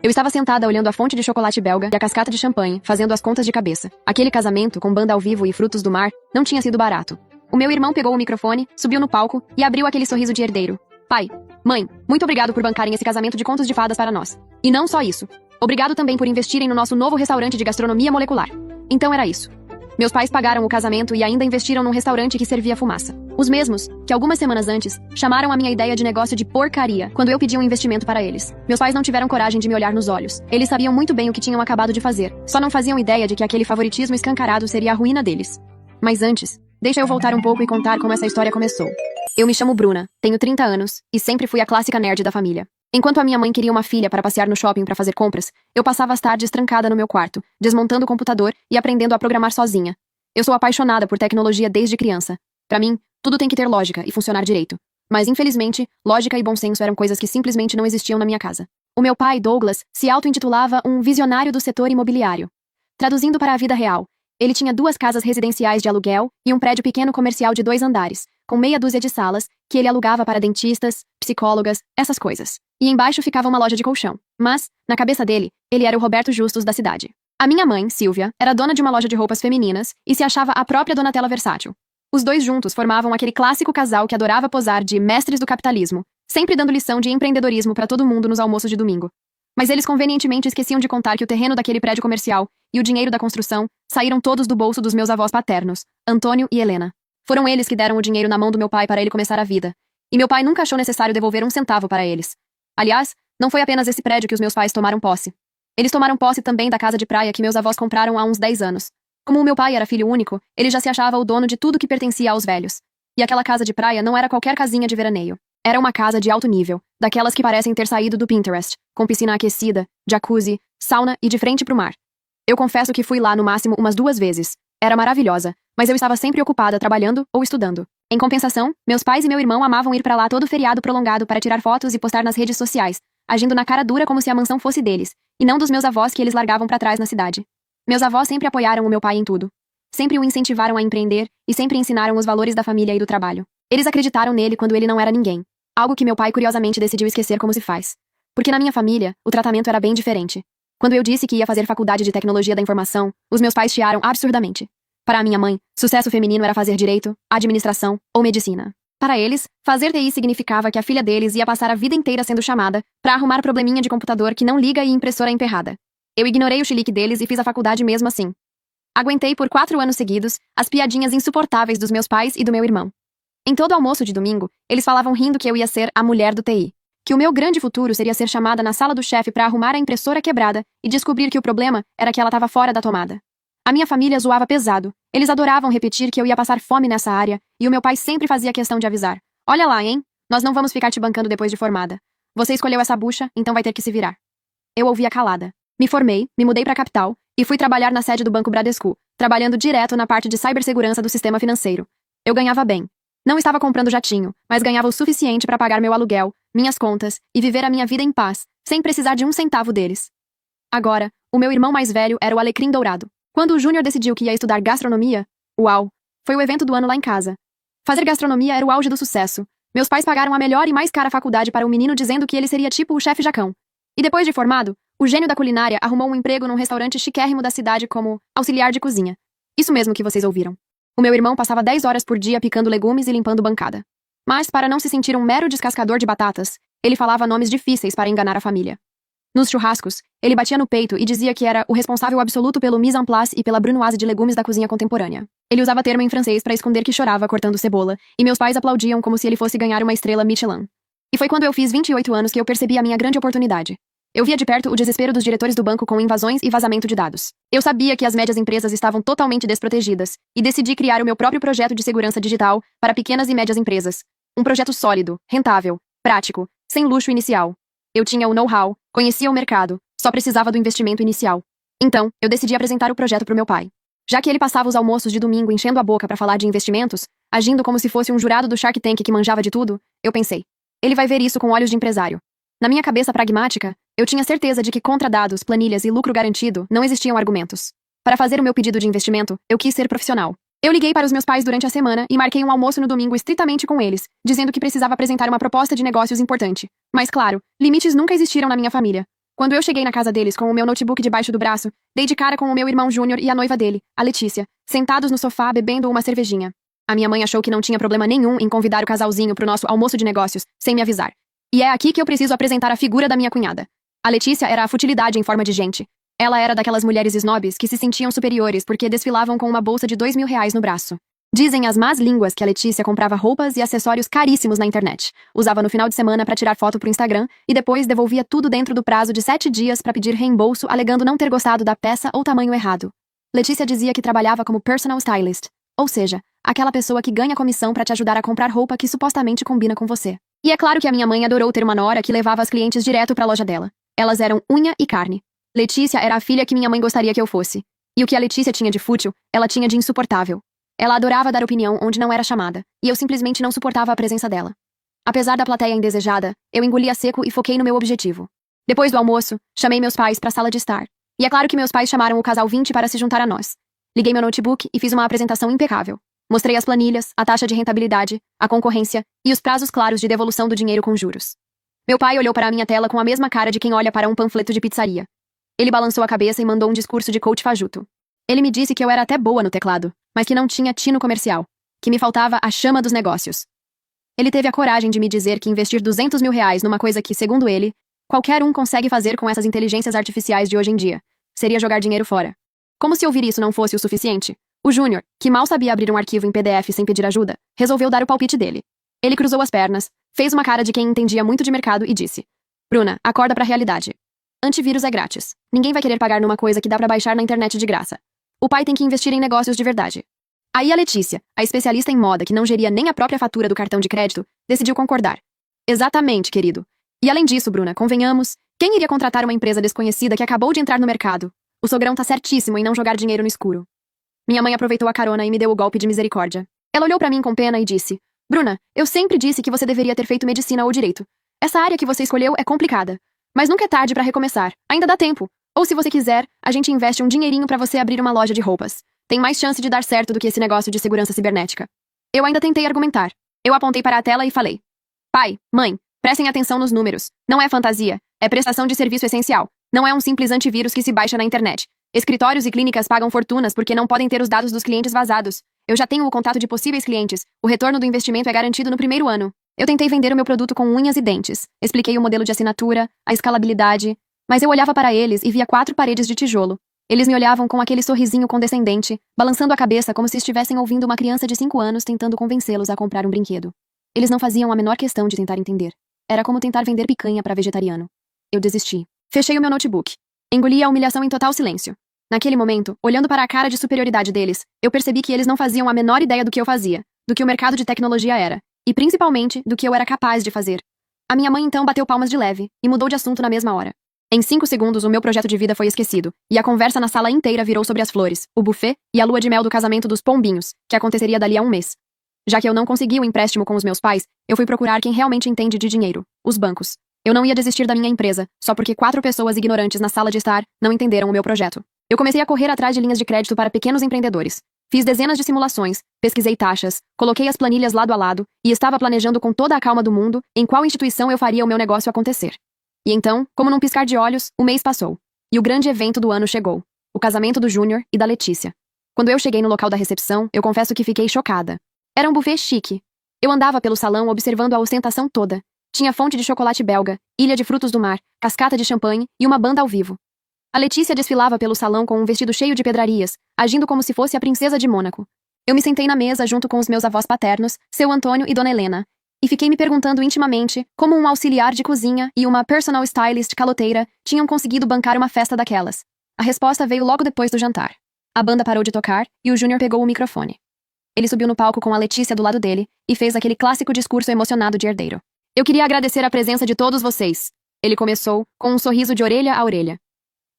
Eu estava sentada olhando a fonte de chocolate belga e a cascata de champanhe, fazendo as contas de cabeça. Aquele casamento, com banda ao vivo e frutos do mar, não tinha sido barato. O meu irmão pegou o microfone, subiu no palco e abriu aquele sorriso de herdeiro. Pai, mãe, muito obrigado por bancarem esse casamento de contos de fadas para nós. E não só isso. Obrigado também por investirem no nosso novo restaurante de gastronomia molecular. Então era isso. Meus pais pagaram o casamento e ainda investiram num restaurante que servia fumaça. Os mesmos, que algumas semanas antes, chamaram a minha ideia de negócio de porcaria, quando eu pedi um investimento para eles. Meus pais não tiveram coragem de me olhar nos olhos. Eles sabiam muito bem o que tinham acabado de fazer. Só não faziam ideia de que aquele favoritismo escancarado seria a ruína deles. Mas antes, deixa eu voltar um pouco e contar como essa história começou. Eu me chamo Bruna, tenho 30 anos, e sempre fui a clássica nerd da família. Enquanto a minha mãe queria uma filha para passear no shopping para fazer compras, eu passava as tardes trancada no meu quarto, desmontando o computador e aprendendo a programar sozinha. Eu sou apaixonada por tecnologia desde criança. Para mim, tudo tem que ter lógica e funcionar direito. Mas, infelizmente, lógica e bom senso eram coisas que simplesmente não existiam na minha casa. O meu pai, Douglas, se auto-intitulava um visionário do setor imobiliário. Traduzindo para a vida real, ele tinha 2 casas residenciais de aluguel e um prédio pequeno comercial de 2 andares, com meia dúzia de salas, que ele alugava para dentistas, psicólogas, essas coisas. E embaixo ficava uma loja de colchão. Mas, na cabeça dele, ele era o Roberto Justus da cidade. A minha mãe, Silvia, era dona de uma loja de roupas femininas e se achava a própria Donatella Versátil. Os dois juntos formavam aquele clássico casal que adorava posar de mestres do capitalismo, sempre dando lição de empreendedorismo para todo mundo nos almoços de domingo. Mas eles convenientemente esqueciam de contar que o terreno daquele prédio comercial e o dinheiro da construção saíram todos do bolso dos meus avós paternos, Antônio e Helena. Foram eles que deram o dinheiro na mão do meu pai para ele começar a vida. E meu pai nunca achou necessário devolver um centavo para eles. Aliás, não foi apenas esse prédio que os meus pais tomaram posse. Eles tomaram posse também da casa de praia que meus avós compraram há uns 10 anos. Como o meu pai era filho único, ele já se achava o dono de tudo que pertencia aos velhos. E aquela casa de praia não era qualquer casinha de veraneio. Era uma casa de alto nível, daquelas que parecem ter saído do Pinterest, com piscina aquecida, jacuzzi, sauna e de frente pro mar. Eu confesso que fui lá no máximo umas 2 vezes. Era maravilhosa, mas eu estava sempre ocupada trabalhando ou estudando. Em compensação, meus pais e meu irmão amavam ir pra lá todo feriado prolongado para tirar fotos e postar nas redes sociais, agindo na cara dura como se a mansão fosse deles, e não dos meus avós que eles largavam pra trás na cidade. Meus avós sempre apoiaram o meu pai em tudo. Sempre o incentivaram a empreender e sempre ensinaram os valores da família e do trabalho. Eles acreditaram nele quando ele não era ninguém. Algo que meu pai curiosamente decidiu esquecer como se faz. Porque na minha família, o tratamento era bem diferente. Quando eu disse que ia fazer faculdade de tecnologia da informação, os meus pais chiaram absurdamente. Para a minha mãe, sucesso feminino era fazer direito, administração ou medicina. Para eles, fazer TI significava que a filha deles ia passar a vida inteira sendo chamada para arrumar probleminha de computador que não liga e impressora emperrada. Eu ignorei o chilique deles e fiz a faculdade mesmo assim. Aguentei por 4 anos seguidos as piadinhas insuportáveis dos meus pais e do meu irmão. Em todo almoço de domingo, eles falavam rindo que eu ia ser a mulher do TI. Que o meu grande futuro seria ser chamada na sala do chefe para arrumar a impressora quebrada e descobrir que o problema era que ela estava fora da tomada. A minha família zoava pesado. Eles adoravam repetir que eu ia passar fome nessa área, e o meu pai sempre fazia questão de avisar. Olha lá, hein? Nós não vamos ficar te bancando depois de formada. Você escolheu essa bucha, então vai ter que se virar. Eu ouvia calada. Me formei, me mudei para a capital, e fui trabalhar na sede do Banco Bradesco, trabalhando direto na parte de cibersegurança do sistema financeiro. Eu ganhava bem. Não estava comprando jatinho, mas ganhava o suficiente para pagar meu aluguel, minhas contas, e viver a minha vida em paz, sem precisar de um centavo deles. Agora, o meu irmão mais velho era o alecrim dourado. Quando o Júnior decidiu que ia estudar gastronomia, uau, foi o evento do ano lá em casa. Fazer gastronomia era o auge do sucesso. Meus pais pagaram a melhor e mais cara faculdade para o menino dizendo que ele seria tipo o chefe Jacão. E depois de formado, o gênio da culinária arrumou um emprego num restaurante chiquérrimo da cidade como auxiliar de cozinha. Isso mesmo que vocês ouviram. O meu irmão passava 10 horas por dia picando legumes e limpando bancada. Mas, para não se sentir um mero descascador de batatas, ele falava nomes difíceis para enganar a família. Nos churrascos, ele batia no peito e dizia que era o responsável absoluto pelo mise en place e pela brunoise de legumes da cozinha contemporânea. Ele usava termo em francês para esconder que chorava cortando cebola, e meus pais aplaudiam como se ele fosse ganhar uma estrela Michelin. E foi quando eu fiz 28 anos que eu percebi a minha grande oportunidade. Eu via de perto o desespero dos diretores do banco com invasões e vazamento de dados. Eu sabia que as médias empresas estavam totalmente desprotegidas, e decidi criar o meu próprio projeto de segurança digital para pequenas e médias empresas. Um projeto sólido, rentável, prático, sem luxo inicial. Eu tinha o know-how, conhecia o mercado, só precisava do investimento inicial. Então, eu decidi apresentar o projeto para o meu pai. Já que ele passava os almoços de domingo enchendo a boca para falar de investimentos, agindo como se fosse um jurado do Shark Tank que manjava de tudo, eu pensei, ele vai ver isso com olhos de empresário. Na minha cabeça pragmática, eu tinha certeza de que contra dados, planilhas e lucro garantido não existiam argumentos. Para fazer o meu pedido de investimento, eu quis ser profissional. Eu liguei para os meus pais durante a semana e marquei um almoço no domingo estritamente com eles, dizendo que precisava apresentar uma proposta de negócios importante. Mas claro, limites nunca existiram na minha família. Quando eu cheguei na casa deles com o meu notebook debaixo do braço, dei de cara com o meu irmão Júnior e a noiva dele, a Letícia, sentados no sofá bebendo uma cervejinha. A minha mãe achou que não tinha problema nenhum em convidar o casalzinho pro nosso almoço de negócios, sem me avisar. E é aqui que eu preciso apresentar a figura da minha cunhada. A Letícia era a futilidade em forma de gente. Ela era daquelas mulheres snobs que se sentiam superiores porque desfilavam com uma bolsa de R$ 2.000 no braço. Dizem as más línguas que a Letícia comprava roupas e acessórios caríssimos na internet, usava no final de semana para tirar foto pro Instagram e depois devolvia tudo dentro do prazo de 7 dias para pedir reembolso alegando não ter gostado da peça ou tamanho errado. Letícia dizia que trabalhava como personal stylist, ou seja, aquela pessoa que ganha comissão para te ajudar a comprar roupa que supostamente combina com você. E é claro que a minha mãe adorou ter uma nora que levava as clientes direto para a loja dela. Elas eram unha e carne. Letícia era a filha que minha mãe gostaria que eu fosse. E o que a Letícia tinha de fútil, ela tinha de insuportável. Ela adorava dar opinião onde não era chamada, e eu simplesmente não suportava a presença dela. Apesar da plateia indesejada, eu engoli a seco e foquei no meu objetivo. Depois do almoço, chamei meus pais para a sala de estar. E é claro que meus pais chamaram o casal 20 para se juntar a nós. Liguei meu notebook e fiz uma apresentação impecável. Mostrei as planilhas, a taxa de rentabilidade, a concorrência e os prazos claros de devolução do dinheiro com juros. Meu pai olhou para a minha tela com a mesma cara de quem olha para um panfleto de pizzaria. Ele balançou a cabeça e mandou um discurso de coach fajuto. Ele me disse que eu era até boa no teclado, mas que não tinha tino comercial, que me faltava a chama dos negócios. Ele teve a coragem de me dizer que investir R$ 200.000 numa coisa que, segundo ele, qualquer um consegue fazer com essas inteligências artificiais de hoje em dia, seria jogar dinheiro fora. Como se ouvir isso não fosse o suficiente, o Júnior, que mal sabia abrir um arquivo em PDF sem pedir ajuda, resolveu dar o palpite dele. Ele cruzou as pernas, fez uma cara de quem entendia muito de mercado e disse: Bruna, acorda pra realidade. Antivírus é grátis. Ninguém vai querer pagar numa coisa que dá pra baixar na internet de graça. O pai tem que investir em negócios de verdade. Aí a Letícia, a especialista em moda que não geria nem a própria fatura do cartão de crédito, decidiu concordar. Exatamente, querido. E além disso, Bruna, convenhamos, quem iria contratar uma empresa desconhecida que acabou de entrar no mercado? O sogrão tá certíssimo em não jogar dinheiro no escuro. Minha mãe aproveitou a carona e me deu o golpe de misericórdia. Ela olhou pra mim com pena e disse: Bruna, eu sempre disse que você deveria ter feito medicina ou direito. Essa área que você escolheu é complicada. Mas nunca é tarde pra recomeçar. Ainda dá tempo. Ou se você quiser, a gente investe um dinheirinho pra você abrir uma loja de roupas. Tem mais chance de dar certo do que esse negócio de segurança cibernética. Eu ainda tentei argumentar. Eu apontei para a tela e falei: Pai, mãe, prestem atenção nos números. Não é fantasia. É prestação de serviço essencial. Não é um simples antivírus que se baixa na internet. Escritórios e clínicas pagam fortunas porque não podem ter os dados dos clientes vazados. Eu já tenho o contato de possíveis clientes. O retorno do investimento é garantido no primeiro ano. Eu tentei vender o meu produto com unhas e dentes. Expliquei o modelo de assinatura, a escalabilidade. Mas eu olhava para eles e via 4 paredes de tijolo. Eles me olhavam com aquele sorrisinho condescendente, balançando a cabeça como se estivessem ouvindo uma criança de 5 anos tentando convencê-los a comprar um brinquedo. Eles não faziam a menor questão de tentar entender. Era como tentar vender picanha para vegetariano. Eu desisti. Fechei o meu notebook. Engoli a humilhação em total silêncio. Naquele momento, olhando para a cara de superioridade deles, eu percebi que eles não faziam a menor ideia do que eu fazia, do que o mercado de tecnologia era, e principalmente do que eu era capaz de fazer. A minha mãe então bateu palmas de leve e mudou de assunto na mesma hora. Em 5 segundos, o meu projeto de vida foi esquecido, e a conversa na sala inteira virou sobre as flores, o buffet e a lua de mel do casamento dos pombinhos, que aconteceria dali a um mês. Já que eu não consegui o empréstimo com os meus pais, eu fui procurar quem realmente entende de dinheiro, os bancos. Eu não ia desistir da minha empresa, só porque 4 pessoas ignorantes na sala de estar não entenderam o meu projeto. Eu comecei a correr atrás de linhas de crédito para pequenos empreendedores. Fiz dezenas de simulações, pesquisei taxas, coloquei as planilhas lado a lado e estava planejando com toda a calma do mundo em qual instituição eu faria o meu negócio acontecer. E então, como num piscar de olhos, o mês passou. E o grande evento do ano chegou. O casamento do Júnior e da Letícia. Quando eu cheguei no local da recepção, eu confesso que fiquei chocada. Era um buffet chique. Eu andava pelo salão observando a ostentação toda. Tinha fonte de chocolate belga, ilha de frutos do mar, cascata de champanhe e uma banda ao vivo. A Letícia desfilava pelo salão com um vestido cheio de pedrarias, agindo como se fosse a princesa de Mônaco. Eu me sentei na mesa junto com os meus avós paternos, seu Antônio e Dona Helena, e fiquei me perguntando intimamente como um auxiliar de cozinha e uma personal stylist caloteira tinham conseguido bancar uma festa daquelas. A resposta veio logo depois do jantar. A banda parou de tocar e o Júnior pegou o microfone. Ele subiu no palco com a Letícia do lado dele e fez aquele clássico discurso emocionado de herdeiro. Eu queria agradecer a presença de todos vocês. Ele começou, com um sorriso de orelha a orelha.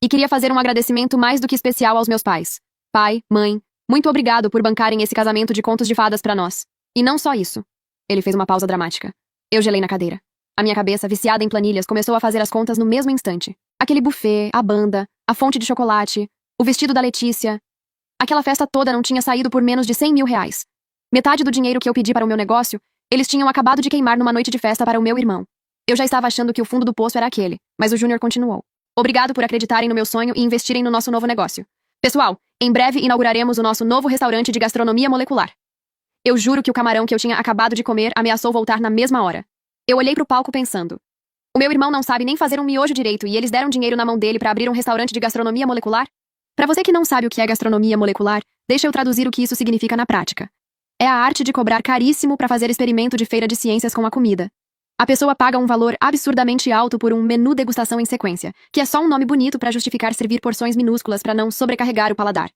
E queria fazer um agradecimento mais do que especial aos meus pais. Pai, mãe, muito obrigado por bancarem esse casamento de contos de fadas pra nós. E não só isso. Ele fez uma pausa dramática. Eu gelei na cadeira. A minha cabeça, viciada em planilhas, começou a fazer as contas no mesmo instante. Aquele buffet, a banda, a fonte de chocolate, o vestido da Letícia. Aquela festa toda não tinha saído por menos de R$ 100.000. Metade do dinheiro que eu pedi para o meu negócio, eles tinham acabado de queimar numa noite de festa para o meu irmão. Eu já estava achando que o fundo do poço era aquele, mas o Júnior continuou. Obrigado por acreditarem no meu sonho e investirem no nosso novo negócio. Pessoal, em breve inauguraremos o nosso novo restaurante de gastronomia molecular. Eu juro que o camarão que eu tinha acabado de comer ameaçou voltar na mesma hora. Eu olhei pro palco pensando. O meu irmão não sabe nem fazer um miojo direito e eles deram dinheiro na mão dele para abrir um restaurante de gastronomia molecular? Para você que não sabe o que é gastronomia molecular, deixa eu traduzir o que isso significa na prática. É a arte de cobrar caríssimo para fazer experimento de feira de ciências com a comida. A pessoa paga um valor absurdamente alto por um menu degustação em sequência, que é só um nome bonito para justificar servir porções minúsculas para não sobrecarregar o paladar.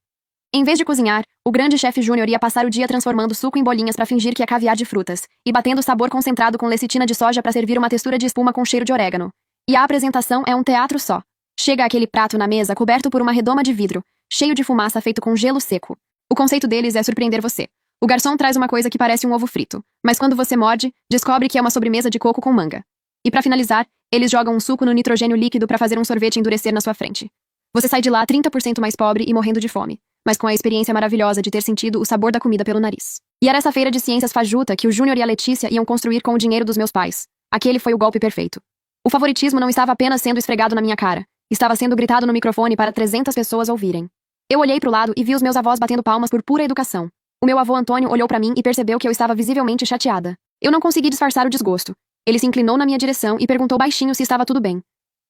Em vez de cozinhar, o grande chefe Júnior ia passar o dia transformando suco em bolinhas para fingir que é caviar de frutas, e batendo sabor concentrado com lecitina de soja para servir uma textura de espuma com cheiro de orégano. E a apresentação é um teatro só. Chega aquele prato na mesa coberto por uma redoma de vidro, cheio de fumaça feito com gelo seco. O conceito deles é surpreender você. O garçom traz uma coisa que parece um ovo frito, mas quando você morde, descobre que é uma sobremesa de coco com manga. E para finalizar, eles jogam um suco no nitrogênio líquido para fazer um sorvete endurecer na sua frente. Você sai de lá 30% mais pobre e morrendo de fome, mas com a experiência maravilhosa de ter sentido o sabor da comida pelo nariz. E era essa feira de ciências fajuta que o Júnior e a Letícia iam construir com o dinheiro dos meus pais. Aquele foi o golpe perfeito. O favoritismo não estava apenas sendo esfregado na minha cara, estava sendo gritado no microfone para 300 pessoas ouvirem. Eu olhei pro lado e vi os meus avós batendo palmas por pura educação. O meu avô Antônio olhou para mim e percebeu que eu estava visivelmente chateada. Eu não consegui disfarçar o desgosto. Ele se inclinou na minha direção e perguntou baixinho se estava tudo bem.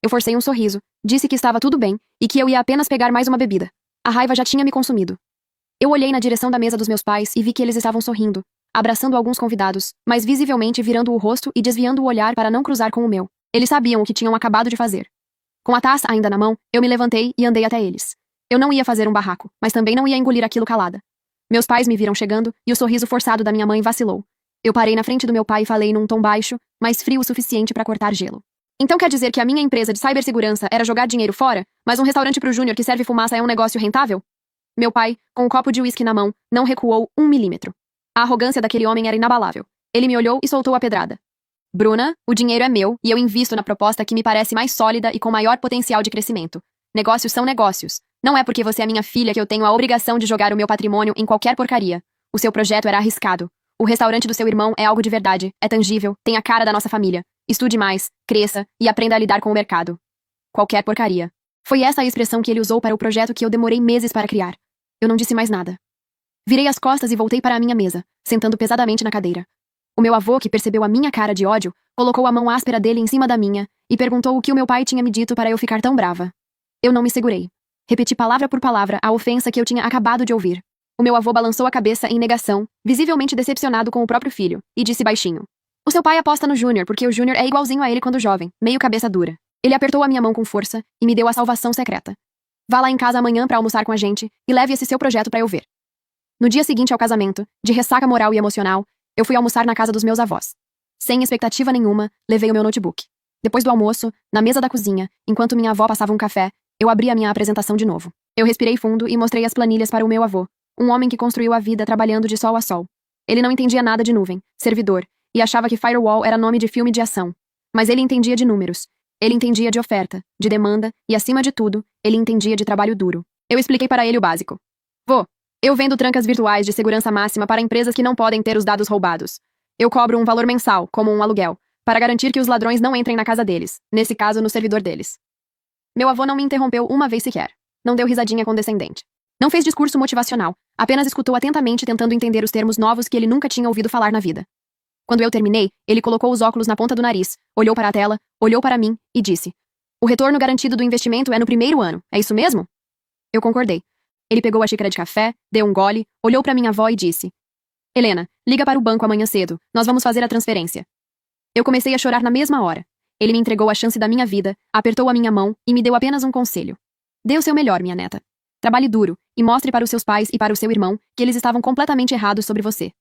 Eu forcei um sorriso, disse que estava tudo bem e que eu ia apenas pegar mais uma bebida. A raiva já tinha me consumido. Eu olhei na direção da mesa dos meus pais e vi que eles estavam sorrindo, abraçando alguns convidados, mas visivelmente virando o rosto e desviando o olhar para não cruzar com o meu. Eles sabiam o que tinham acabado de fazer. Com a taça ainda na mão, eu me levantei e andei até eles. Eu não ia fazer um barraco, mas também não ia engolir aquilo calada. Meus pais me viram chegando e o sorriso forçado da minha mãe vacilou. Eu parei na frente do meu pai e falei num tom baixo, mas frio o suficiente para cortar gelo. Então quer dizer que a minha empresa de cibersegurança era jogar dinheiro fora, mas um restaurante pro Júnior que serve fumaça é um negócio rentável? Meu pai, com um copo de uísque na mão, não recuou 1 milímetro. A arrogância daquele homem era inabalável. Ele me olhou e soltou a pedrada. Bruna, o dinheiro é meu e eu invisto na proposta que me parece mais sólida e com maior potencial de crescimento. Negócios são negócios. Não é porque você é minha filha que eu tenho a obrigação de jogar o meu patrimônio em qualquer porcaria. O seu projeto era arriscado. O restaurante do seu irmão é algo de verdade, é tangível, tem a cara da nossa família. Estude mais, cresça e aprenda a lidar com o mercado. Qualquer porcaria. Foi essa a expressão que ele usou para o projeto que eu demorei meses para criar. Eu não disse mais nada. Virei as costas e voltei para a minha mesa, sentando pesadamente na cadeira. O meu avô, que percebeu a minha cara de ódio, colocou a mão áspera dele em cima da minha e perguntou o que o meu pai tinha me dito para eu ficar tão brava. Eu não me segurei. Repeti palavra por palavra a ofensa que eu tinha acabado de ouvir. O meu avô balançou a cabeça em negação, visivelmente decepcionado com o próprio filho, e disse baixinho. O seu pai aposta no Júnior porque o Júnior é igualzinho a ele quando jovem, meio cabeça dura. Ele apertou a minha mão com força e me deu a salvação secreta. Vá lá em casa amanhã pra almoçar com a gente e leve esse seu projeto pra eu ver. No dia seguinte ao casamento, de ressaca moral e emocional, eu fui almoçar na casa dos meus avós. Sem expectativa nenhuma, levei o meu notebook. Depois do almoço, na mesa da cozinha, enquanto minha avó passava um café, eu abri a minha apresentação de novo. Eu respirei fundo e mostrei as planilhas para o meu avô, um homem que construiu a vida trabalhando de sol a sol. Ele não entendia nada de nuvem, servidor, e achava que firewall era nome de filme de ação. Mas ele entendia de números. Ele entendia de oferta, de demanda e, acima de tudo, ele entendia de trabalho duro. Eu expliquei para ele o básico. Vô, eu vendo trancas virtuais de segurança máxima para empresas que não podem ter os dados roubados. Eu cobro um valor mensal, como um aluguel, para garantir que os ladrões não entrem na casa deles, nesse caso no servidor deles. Meu avô não me interrompeu uma vez sequer. Não deu risadinha condescendente. Não fez discurso motivacional, apenas escutou atentamente tentando entender os termos novos que ele nunca tinha ouvido falar na vida. Quando eu terminei, ele colocou os óculos na ponta do nariz, olhou para a tela, olhou para mim e disse: O retorno garantido do investimento é no primeiro ano, é isso mesmo? Eu concordei. Ele pegou a xícara de café, deu um gole, olhou para minha avó e disse: Helena, liga para o banco amanhã cedo, nós vamos fazer a transferência. Eu comecei a chorar na mesma hora. Ele me entregou a chance da minha vida, apertou a minha mão e me deu apenas um conselho. Dê o seu melhor, minha neta. Trabalhe duro e mostre para os seus pais e para o seu irmão que eles estavam completamente errados sobre você.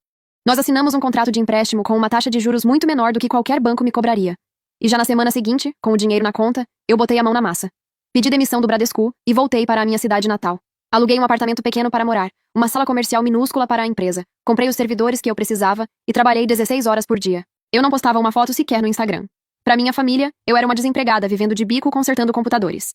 Nós assinamos um contrato de empréstimo com uma taxa de juros muito menor do que qualquer banco me cobraria. E já na semana seguinte, com o dinheiro na conta, eu botei a mão na massa. Pedi demissão do Bradesco e voltei para a minha cidade natal. Aluguei um apartamento pequeno para morar, uma sala comercial minúscula para a empresa, comprei os servidores que eu precisava e trabalhei 16 horas por dia. Eu não postava uma foto sequer no Instagram. Para minha família, eu era uma desempregada vivendo de bico consertando computadores.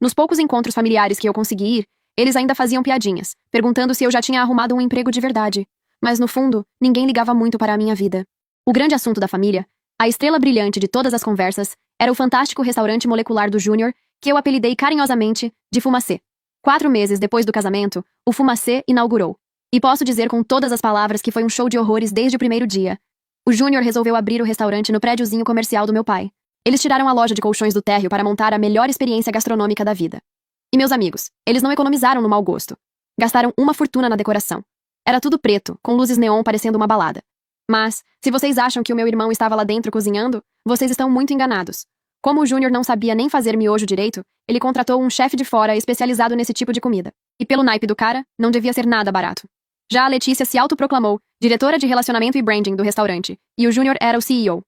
Nos poucos encontros familiares que eu consegui ir, eles ainda faziam piadinhas, perguntando se eu já tinha arrumado um emprego de verdade. Mas no fundo, ninguém ligava muito para a minha vida. O grande assunto da família, a estrela brilhante de todas as conversas, era o fantástico restaurante molecular do Júnior, que eu apelidei carinhosamente de Fumacê. 4 meses depois do casamento, o Fumacê inaugurou. E posso dizer com todas as palavras que foi um show de horrores desde o primeiro dia. O Júnior resolveu abrir o restaurante no prédiozinho comercial do meu pai. Eles tiraram a loja de colchões do térreo para montar a melhor experiência gastronômica da vida. E meus amigos, eles não economizaram no mau gosto. Gastaram uma fortuna na decoração. Era tudo preto, com luzes neon parecendo uma balada. Mas, se vocês acham que o meu irmão estava lá dentro cozinhando, vocês estão muito enganados. Como o Júnior não sabia nem fazer miojo direito, ele contratou um chefe de fora especializado nesse tipo de comida. E pelo naipe do cara, não devia ser nada barato. Já a Letícia se autoproclamou diretora de relacionamento e branding do restaurante, e o Júnior era o CEO.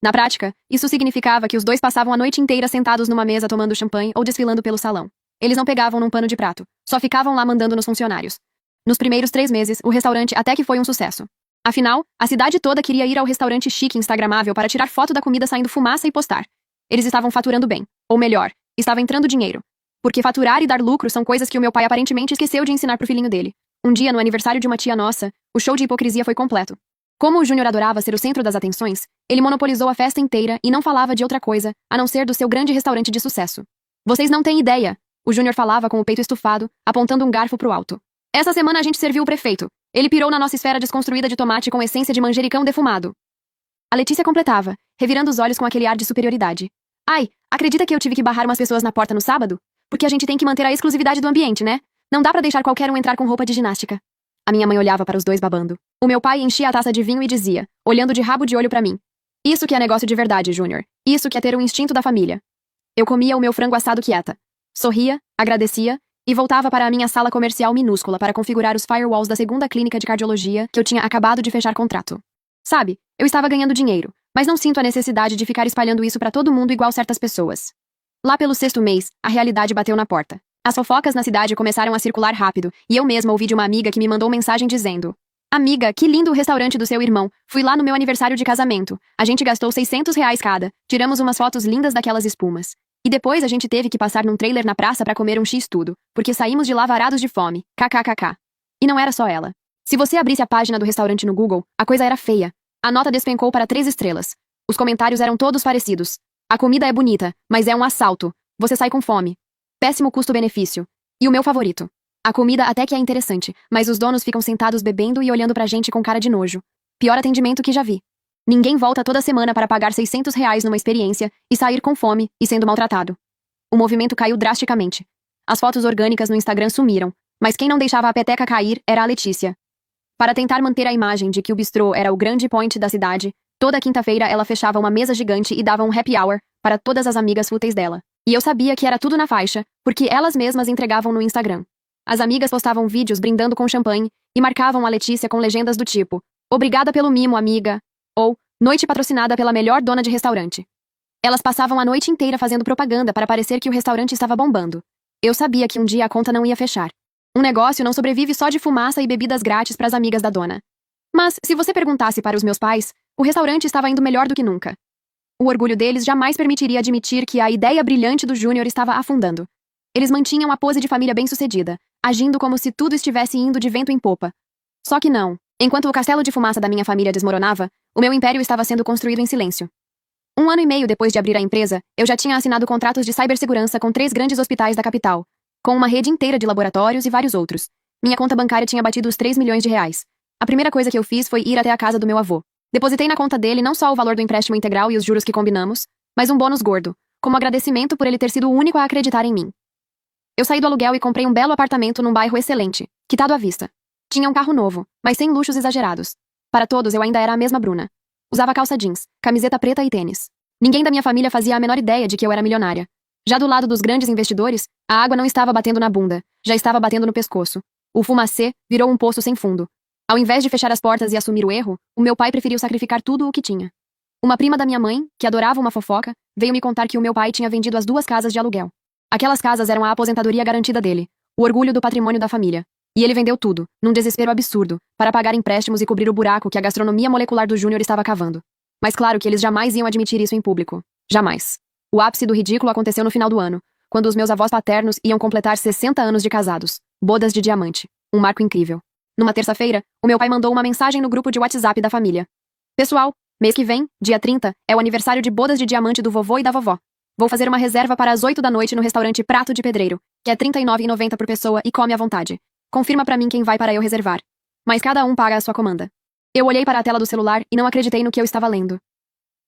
Na prática, isso significava que os dois passavam a noite inteira sentados numa mesa tomando champanhe ou desfilando pelo salão. Eles não pegavam num pano de prato, só ficavam lá mandando nos funcionários. Nos primeiros 3 meses, o restaurante até que foi um sucesso. Afinal, a cidade toda queria ir ao restaurante chique instagramável para tirar foto da comida saindo fumaça e postar. Eles estavam faturando bem. Ou melhor, estava entrando dinheiro. Porque faturar e dar lucro são coisas que o meu pai aparentemente esqueceu de ensinar pro filhinho dele. Um dia, no aniversário de uma tia nossa, o show de hipocrisia foi completo. Como o Júnior adorava ser o centro das atenções, ele monopolizou a festa inteira e não falava de outra coisa, a não ser do seu grande restaurante de sucesso. Vocês não têm ideia, o Júnior falava com o peito estufado, apontando um garfo pro alto. Essa semana a gente serviu o prefeito. Ele pirou na nossa esfera desconstruída de tomate com essência de manjericão defumado. A Letícia completava, revirando os olhos com aquele ar de superioridade. Ai, acredita que eu tive que barrar umas pessoas na porta no sábado? Porque a gente tem que manter a exclusividade do ambiente, né? Não dá pra deixar qualquer um entrar com roupa de ginástica. A minha mãe olhava para os dois babando. O meu pai enchia a taça de vinho e dizia, olhando de rabo de olho pra mim. Isso que é negócio de verdade, Júnior. Isso que é ter um instinto da família. Eu comia o meu frango assado quieta. Sorria, agradecia e voltava para a minha sala comercial minúscula para configurar os firewalls da segunda clínica de cardiologia que eu tinha acabado de fechar contrato. Sabe, eu estava ganhando dinheiro, mas não sinto a necessidade de ficar espalhando isso para todo mundo igual certas pessoas. Lá pelo 6º mês, a realidade bateu na porta. As fofocas na cidade começaram a circular rápido, e eu mesma ouvi de uma amiga que me mandou mensagem dizendo: Amiga, que lindo o restaurante do seu irmão. Fui lá no meu aniversário de casamento. A gente gastou R$ 600 cada. Tiramos umas fotos lindas daquelas espumas. E depois a gente teve que passar num trailer na praça pra comer um X-tudo, porque saímos de lá varados de fome. KKKK. E não era só ela. Se você abrisse a página do restaurante no Google, a coisa era feia. A nota despencou para 3 estrelas. Os comentários eram todos parecidos. A comida é bonita, mas é um assalto. Você sai com fome. Péssimo custo-benefício. E o meu favorito. A comida até que é interessante, mas os donos ficam sentados bebendo e olhando pra gente com cara de nojo. Pior atendimento que já vi. Ninguém volta toda semana para pagar R$ 600 numa experiência e sair com fome e sendo maltratado. O movimento caiu drasticamente. As fotos orgânicas no Instagram sumiram, mas quem não deixava a peteca cair era a Letícia. Para tentar manter a imagem de que o bistrô era o grande point da cidade, toda quinta-feira ela fechava uma mesa gigante e dava um happy hour para todas as amigas fúteis dela. E eu sabia que era tudo na faixa, porque elas mesmas entregavam no Instagram. As amigas postavam vídeos brindando com champanhe e marcavam a Letícia com legendas do tipo: Obrigada pelo mimo, amiga. Ou, noite patrocinada pela melhor dona de restaurante. Elas passavam a noite inteira fazendo propaganda para parecer que o restaurante estava bombando. Eu sabia que um dia a conta não ia fechar. Um negócio não sobrevive só de fumaça e bebidas grátis para as amigas da dona. Mas, se você perguntasse para os meus pais, o restaurante estava indo melhor do que nunca. O orgulho deles jamais permitiria admitir que a ideia brilhante do Júnior estava afundando. Eles mantinham a pose de família bem-sucedida, agindo como se tudo estivesse indo de vento em popa. Só que não. Enquanto o castelo de fumaça da minha família desmoronava, o meu império estava sendo construído em silêncio. 1 ano e meio depois de abrir a empresa, eu já tinha assinado contratos de cibersegurança com 3 grandes hospitais da capital, com uma rede inteira de laboratórios e vários outros. Minha conta bancária tinha batido os R$ 3 milhões. A primeira coisa que eu fiz foi ir até a casa do meu avô. Depositei na conta dele não só o valor do empréstimo integral e os juros que combinamos, mas um bônus gordo, como agradecimento por ele ter sido o único a acreditar em mim. Eu saí do aluguel e comprei um belo apartamento num bairro excelente, quitado à vista. Tinha um carro novo, mas sem luxos exagerados. Para todos eu ainda era a mesma Bruna. Usava calça jeans, camiseta preta e tênis. Ninguém da minha família fazia a menor ideia de que eu era milionária. Já do lado dos grandes investidores, a água não estava batendo na bunda, já estava batendo no pescoço. O Fumacê virou um poço sem fundo. Ao invés de fechar as portas e assumir o erro, o meu pai preferiu sacrificar tudo o que tinha. Uma prima da minha mãe, que adorava uma fofoca, veio me contar que o meu pai tinha vendido as 2 casas de aluguel. Aquelas casas eram a aposentadoria garantida dele, o orgulho do patrimônio da família. E ele vendeu tudo, num desespero absurdo, para pagar empréstimos e cobrir o buraco que a gastronomia molecular do Júnior estava cavando. Mas claro que eles jamais iam admitir isso em público. Jamais. O ápice do ridículo aconteceu no final do ano, quando os meus avós paternos iam completar 60 anos de casados. Bodas de diamante. Um marco incrível. Numa terça-feira, o meu pai mandou uma mensagem no grupo de WhatsApp da família. Pessoal, mês que vem, dia 30, é o aniversário de bodas de diamante do vovô e da vovó. Vou fazer uma reserva para as 8 da noite no restaurante Prato de Pedreiro, que é R$ 39,90 por pessoa e come à vontade. Confirma pra mim quem vai para eu reservar. Mas cada um paga a sua comanda. Eu olhei para a tela do celular e não acreditei no que eu estava lendo.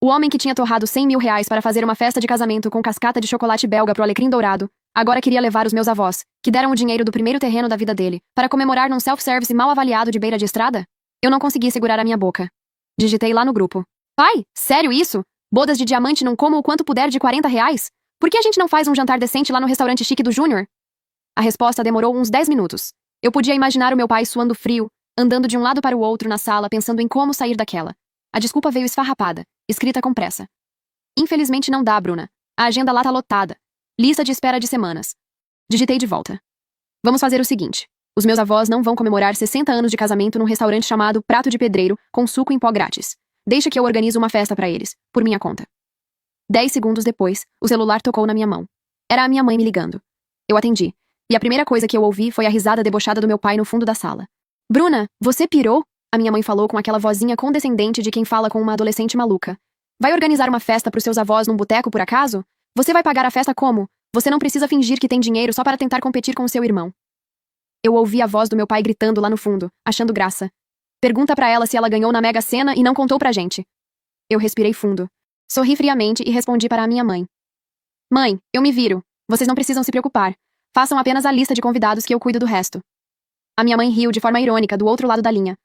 O homem que tinha torrado R$ 100.000 para fazer uma festa de casamento com cascata de chocolate belga pro alecrim dourado, agora queria levar os meus avós, que deram o dinheiro do primeiro terreno da vida dele, para comemorar num self-service mal avaliado de beira de estrada? Eu não consegui segurar a minha boca. Digitei lá no grupo. Pai, sério isso? Bodas de diamante não como o quanto puder de R$ 40? Por que a gente não faz um jantar decente lá no restaurante chique do Júnior? A resposta demorou uns 10 minutos. Eu podia imaginar o meu pai suando frio, andando de um lado para o outro na sala pensando em como sair daquela. A desculpa veio esfarrapada, escrita com pressa. Infelizmente não dá, Bruna. A agenda lá tá lotada. Lista de espera de semanas. Digitei de volta. Vamos fazer o seguinte. Os meus avós não vão comemorar 60 anos de casamento num restaurante chamado Prato de Pedreiro, com suco em pó grátis. Deixa que eu organizo uma festa pra eles, por minha conta. 10 segundos depois, o celular tocou na minha mão. Era a minha mãe me ligando. Eu atendi, e a primeira coisa que eu ouvi foi a risada debochada do meu pai no fundo da sala. Bruna, você pirou? A minha mãe falou com aquela vozinha condescendente de quem fala com uma adolescente maluca. Vai organizar uma festa pros seus avós num boteco por acaso? Você vai pagar a festa como? Você não precisa fingir que tem dinheiro só para tentar competir com o seu irmão. Eu ouvi a voz do meu pai gritando lá no fundo, achando graça. Pergunta pra ela se ela ganhou na Mega Sena e não contou pra gente. Eu respirei fundo. Sorri friamente e respondi para a minha mãe. Mãe, eu me viro. Vocês não precisam se preocupar. Façam apenas a lista de convidados que eu cuido do resto. A minha mãe riu de forma irônica do outro lado da linha.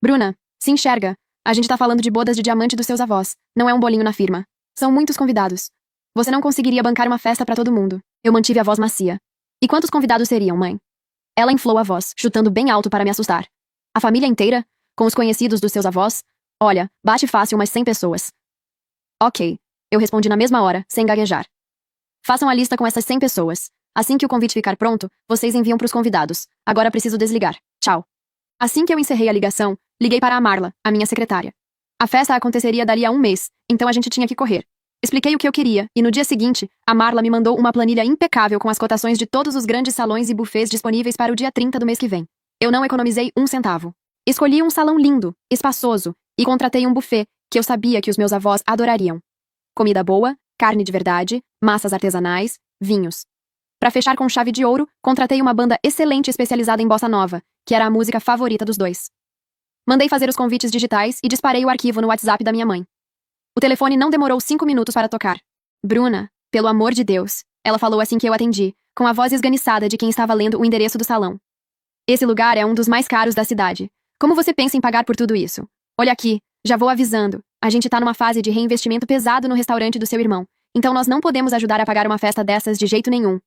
Bruna, se enxerga. A gente tá falando de bodas de diamante dos seus avós. Não é um bolinho na firma. São muitos convidados. Você não conseguiria bancar uma festa pra todo mundo. Eu mantive a voz macia. E quantos convidados seriam, mãe? Ela inflou a voz, chutando bem alto para me assustar. A família inteira? Com os conhecidos dos seus avós? Olha, bate fácil umas 100 pessoas. Ok. Eu respondi na mesma hora, sem gaguejar. Façam a lista com essas 100 pessoas. Assim que o convite ficar pronto, vocês enviam pros convidados. Agora preciso desligar. Tchau. Assim que eu encerrei a ligação, liguei para a Marla, a minha secretária. A festa aconteceria dali a um mês, então a gente tinha que correr. Expliquei o que eu queria, e no dia seguinte, a Marla me mandou uma planilha impecável com as cotações de todos os grandes salões e buffets disponíveis para o dia 30 do mês que vem. Eu não economizei um centavo. Escolhi um salão lindo, espaçoso, e contratei um buffet que eu sabia que os meus avós adorariam. Comida boa, carne de verdade, massas artesanais, vinhos. Para fechar com chave de ouro, contratei uma banda excelente especializada em bossa nova, que era a música favorita dos dois. Mandei fazer os convites digitais e disparei o arquivo no WhatsApp da minha mãe. O telefone não demorou 5 minutos para tocar. Bruna, pelo amor de Deus, ela falou assim que eu atendi, com a voz esganiçada de quem estava lendo o endereço do salão. Esse lugar é um dos mais caros da cidade. Como você pensa em pagar por tudo isso? Olha aqui, já vou avisando. A gente tá numa fase de reinvestimento pesado no restaurante do seu irmão, então nós não podemos ajudar a pagar uma festa dessas de jeito nenhum.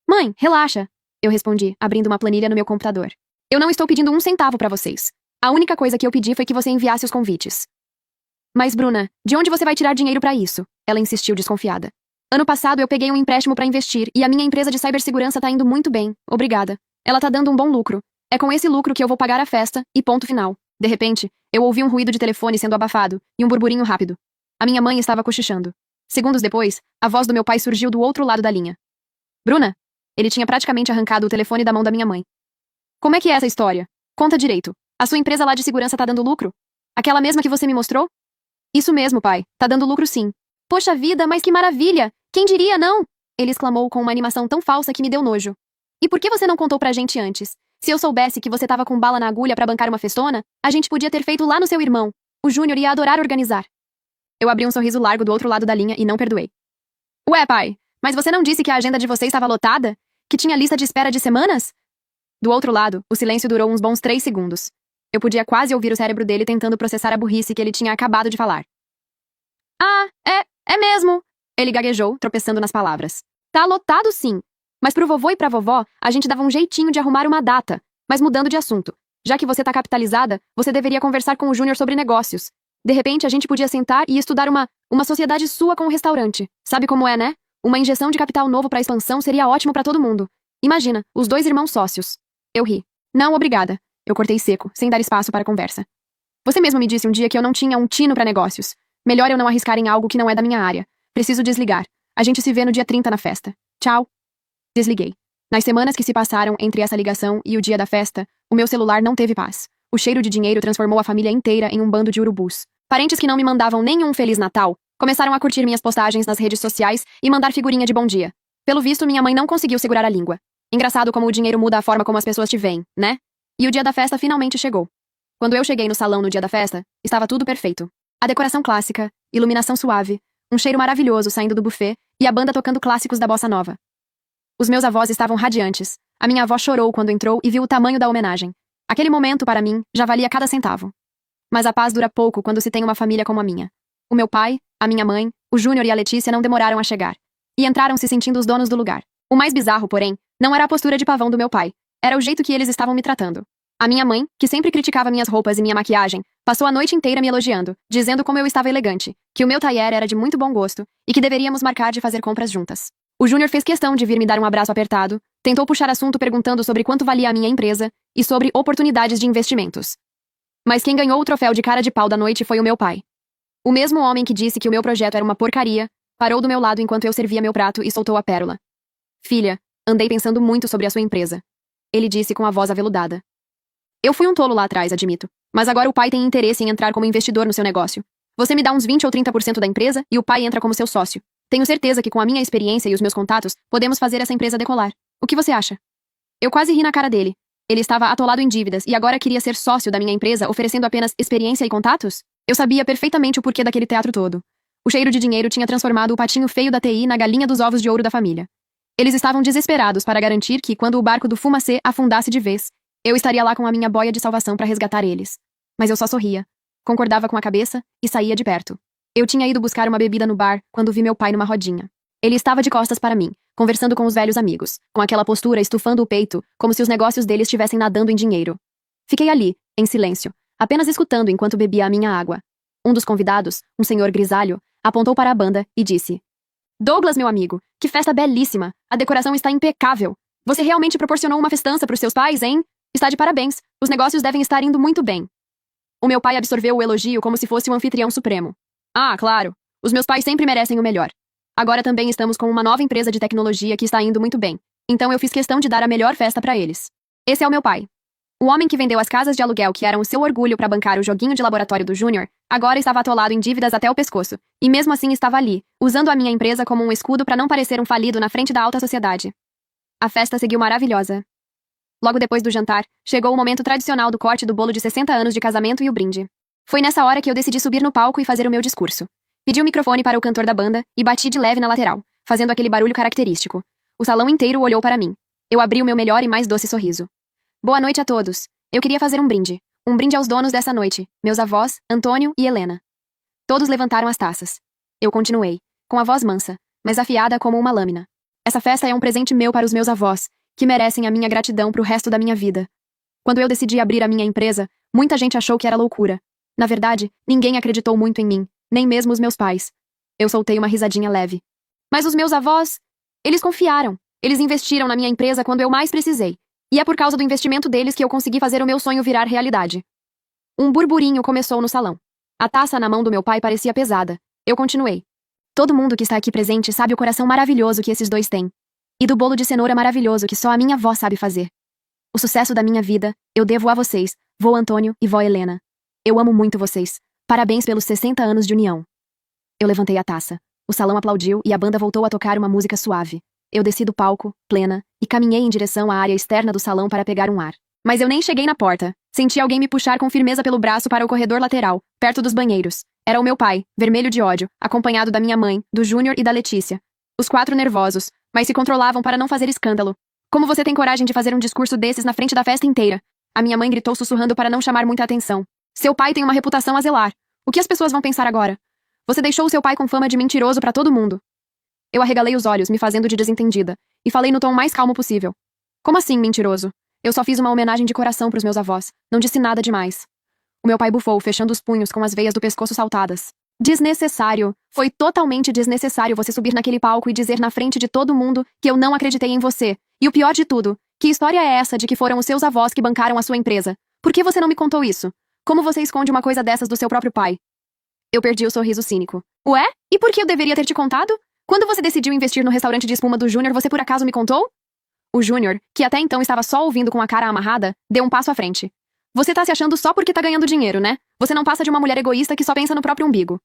Mãe, relaxa, eu respondi, abrindo uma planilha no meu computador. Eu não estou pedindo um centavo pra vocês. A única coisa que eu pedi foi que você enviasse os convites. Mas, Bruna, de onde você vai tirar dinheiro pra isso? Ela insistiu desconfiada. Ano passado eu peguei um empréstimo pra investir e a minha empresa de cibersegurança tá indo muito bem, obrigada. Ela tá dando um bom lucro. É com esse lucro que eu vou pagar a festa, e ponto final. De repente, eu ouvi um ruído de telefone sendo abafado e um burburinho rápido. A minha mãe estava cochichando. Segundos depois, a voz do meu pai surgiu do outro lado da linha. Bruna? Ele tinha praticamente arrancado o telefone da mão da minha mãe. Como é que é essa história? Conta direito. A sua empresa lá de segurança tá dando lucro? Aquela mesma que você me mostrou? Isso mesmo, pai. Tá dando lucro sim. Poxa vida, mas que maravilha! Quem diria, não? Ele exclamou com uma animação tão falsa que me deu nojo. E por que você não contou pra gente antes? Se eu soubesse que você tava com bala na agulha pra bancar uma festona, a gente podia ter feito lá no seu irmão. O Júnior ia adorar organizar. Eu abri um sorriso largo do outro lado da linha e não perdoei. Ué, pai, mas você não disse que a agenda de vocês estava lotada? Que tinha lista de espera de semanas? Do outro lado, o silêncio durou uns bons 3 segundos. Eu podia quase ouvir o cérebro dele tentando processar a burrice que ele tinha acabado de falar. Ah, é mesmo. Ele gaguejou, tropeçando nas palavras. Tá lotado sim. Mas pro vovô e pra vovó, a gente dava um jeitinho de arrumar uma data. Mas mudando de assunto. Já que você tá capitalizada, você deveria conversar com o Júnior sobre negócios. De repente, a gente podia sentar e estudar uma sociedade sua com o restaurante. Sabe como é, né? Uma injeção de capital novo pra expansão seria ótimo pra todo mundo. Imagina, os 2 irmãos sócios. Eu ri. Não, obrigada. Eu cortei seco, sem dar espaço para conversa. Você mesmo me disse um dia que eu não tinha um tino pra negócios. Melhor eu não arriscar em algo que não é da minha área. Preciso desligar. A gente se vê no dia 30 na festa. Tchau. Desliguei. Nas semanas que se passaram entre essa ligação e o dia da festa, o meu celular não teve paz. O cheiro de dinheiro transformou a família inteira em um bando de urubus. Parentes que não me mandavam nenhum Feliz Natal Começaram a curtir minhas postagens nas redes sociais e mandar figurinha de bom dia. Pelo visto, minha mãe não conseguiu segurar a língua. Engraçado como o dinheiro muda a forma como as pessoas te veem, né? E o dia da festa finalmente chegou. Quando eu cheguei no salão no dia da festa, estava tudo perfeito. A decoração clássica, iluminação suave, um cheiro maravilhoso saindo do buffet e a banda tocando clássicos da bossa nova. Os meus avós estavam radiantes. A minha avó chorou quando entrou e viu o tamanho da homenagem. Aquele momento, para mim, já valia cada centavo. Mas a paz dura pouco quando se tem uma família como a minha. O meu pai, a minha mãe, o Júnior e a Letícia não demoraram a chegar. E entraram se sentindo os donos do lugar. O mais bizarro, porém, não era a postura de pavão do meu pai. Era o jeito que eles estavam me tratando. A minha mãe, que sempre criticava minhas roupas e minha maquiagem, passou a noite inteira me elogiando, dizendo como eu estava elegante, que o meu tailleur era de muito bom gosto e que deveríamos marcar de fazer compras juntas. O Júnior fez questão de vir me dar um abraço apertado, tentou puxar assunto perguntando sobre quanto valia a minha empresa e sobre oportunidades de investimentos. Mas quem ganhou o troféu de cara de pau da noite foi o meu pai. O mesmo homem que disse que o meu projeto era uma porcaria, parou do meu lado enquanto eu servia meu prato e soltou a pérola. Filha, andei pensando muito sobre a sua empresa. Ele disse com a voz aveludada. Eu fui um tolo lá atrás, admito. Mas agora o pai tem interesse em entrar como investidor no seu negócio. Você me dá uns 20 ou 30% da empresa e o pai entra como seu sócio. Tenho certeza que com a minha experiência e os meus contatos, podemos fazer essa empresa decolar. O que você acha? Eu quase ri na cara dele. Ele estava atolado em dívidas e agora queria ser sócio da minha empresa oferecendo apenas experiência e contatos? Eu sabia perfeitamente o porquê daquele teatro todo. O cheiro de dinheiro tinha transformado o patinho feio da TI na galinha dos ovos de ouro da família. Eles estavam desesperados para garantir que, quando o barco do Fumacê afundasse de vez, eu estaria lá com a minha boia de salvação para resgatar eles. Mas eu só sorria, concordava com a cabeça e saía de perto. Eu tinha ido buscar uma bebida no bar quando vi meu pai numa rodinha. Ele estava de costas para mim, conversando com os velhos amigos, com aquela postura estufando o peito, como se os negócios dele estivessem nadando em dinheiro. Fiquei ali, em silêncio, apenas escutando enquanto bebia a minha água. Um dos convidados, um senhor grisalho, apontou para a banda e disse: Douglas, meu amigo, que festa belíssima! A decoração está impecável! Você realmente proporcionou uma festança para os seus pais, hein? Está de parabéns, os negócios devem estar indo muito bem. O meu pai absorveu o elogio como se fosse o anfitrião supremo. Ah, claro, os meus pais sempre merecem o melhor. Agora também estamos com uma nova empresa de tecnologia que está indo muito bem, então eu fiz questão de dar a melhor festa para eles. Esse é o meu pai. O homem que vendeu as casas de aluguel que eram o seu orgulho para bancar o joguinho de laboratório do Júnior, agora estava atolado em dívidas até o pescoço, e mesmo assim estava ali, usando a minha empresa como um escudo para não parecer um falido na frente da alta sociedade. A festa seguiu maravilhosa. Logo depois do jantar, chegou o momento tradicional do corte do bolo de 60 anos de casamento e o brinde. Foi nessa hora que eu decidi subir no palco e fazer o meu discurso. Pedi o microfone para o cantor da banda e bati de leve na lateral, fazendo aquele barulho característico. O salão inteiro olhou para mim. Eu abri o meu melhor e mais doce sorriso. Boa noite a todos. Eu queria fazer um brinde. Um brinde aos donos dessa noite, meus avós, Antônio e Helena. Todos levantaram as taças. Eu continuei, com a voz mansa, mas afiada como uma lâmina. Essa festa é um presente meu para os meus avós, que merecem a minha gratidão pro resto da minha vida. Quando eu decidi abrir a minha empresa, muita gente achou que era loucura. Na verdade, ninguém acreditou muito em mim, nem mesmo os meus pais. Eu soltei uma risadinha leve. Mas os meus avós, eles confiaram. Eles investiram na minha empresa quando eu mais precisei. E é por causa do investimento deles que eu consegui fazer o meu sonho virar realidade. Um burburinho começou no salão. A taça na mão do meu pai parecia pesada. Eu continuei. Todo mundo que está aqui presente sabe o coração maravilhoso que esses dois têm. E do bolo de cenoura maravilhoso que só a minha avó sabe fazer. O sucesso da minha vida, eu devo a vocês, vô Antônio e vó Helena. Eu amo muito vocês. Parabéns pelos 60 anos de união. Eu levantei a taça. O salão aplaudiu e a banda voltou a tocar uma música suave. Eu desci do palco, plena, e caminhei em direção à área externa do salão para pegar um ar. Mas eu nem cheguei na porta. Senti alguém me puxar com firmeza pelo braço para o corredor lateral, perto dos banheiros. Era o meu pai, vermelho de ódio, acompanhado da minha mãe, do Júnior e da Letícia. Os quatro nervosos, mas se controlavam para não fazer escândalo. Como você tem coragem de fazer um discurso desses na frente da festa inteira? A minha mãe gritou sussurrando para não chamar muita atenção. Seu pai tem uma reputação a zelar. O que as pessoas vão pensar agora? Você deixou o seu pai com fama de mentiroso para todo mundo. Eu arregalei os olhos, me fazendo de desentendida, e falei no tom mais calmo possível. Como assim, mentiroso? Eu só fiz uma homenagem de coração pros meus avós. Não disse nada demais. O meu pai bufou, fechando os punhos com as veias do pescoço saltadas. Desnecessário. Foi totalmente desnecessário você subir naquele palco e dizer na frente de todo mundo que eu não acreditei em você. E o pior de tudo, que história é essa de que foram os seus avós que bancaram a sua empresa? Por que você não me contou isso? Como você esconde uma coisa dessas do seu próprio pai? Eu perdi o sorriso cínico. Ué? E por que eu deveria ter te contado? Quando você decidiu investir no restaurante de espuma do Júnior, você por acaso me contou? O Júnior, que até então estava só ouvindo com a cara amarrada, deu um passo à frente. Você tá se achando só porque tá ganhando dinheiro, né? Você não passa de uma mulher egoísta que só pensa no próprio umbigo.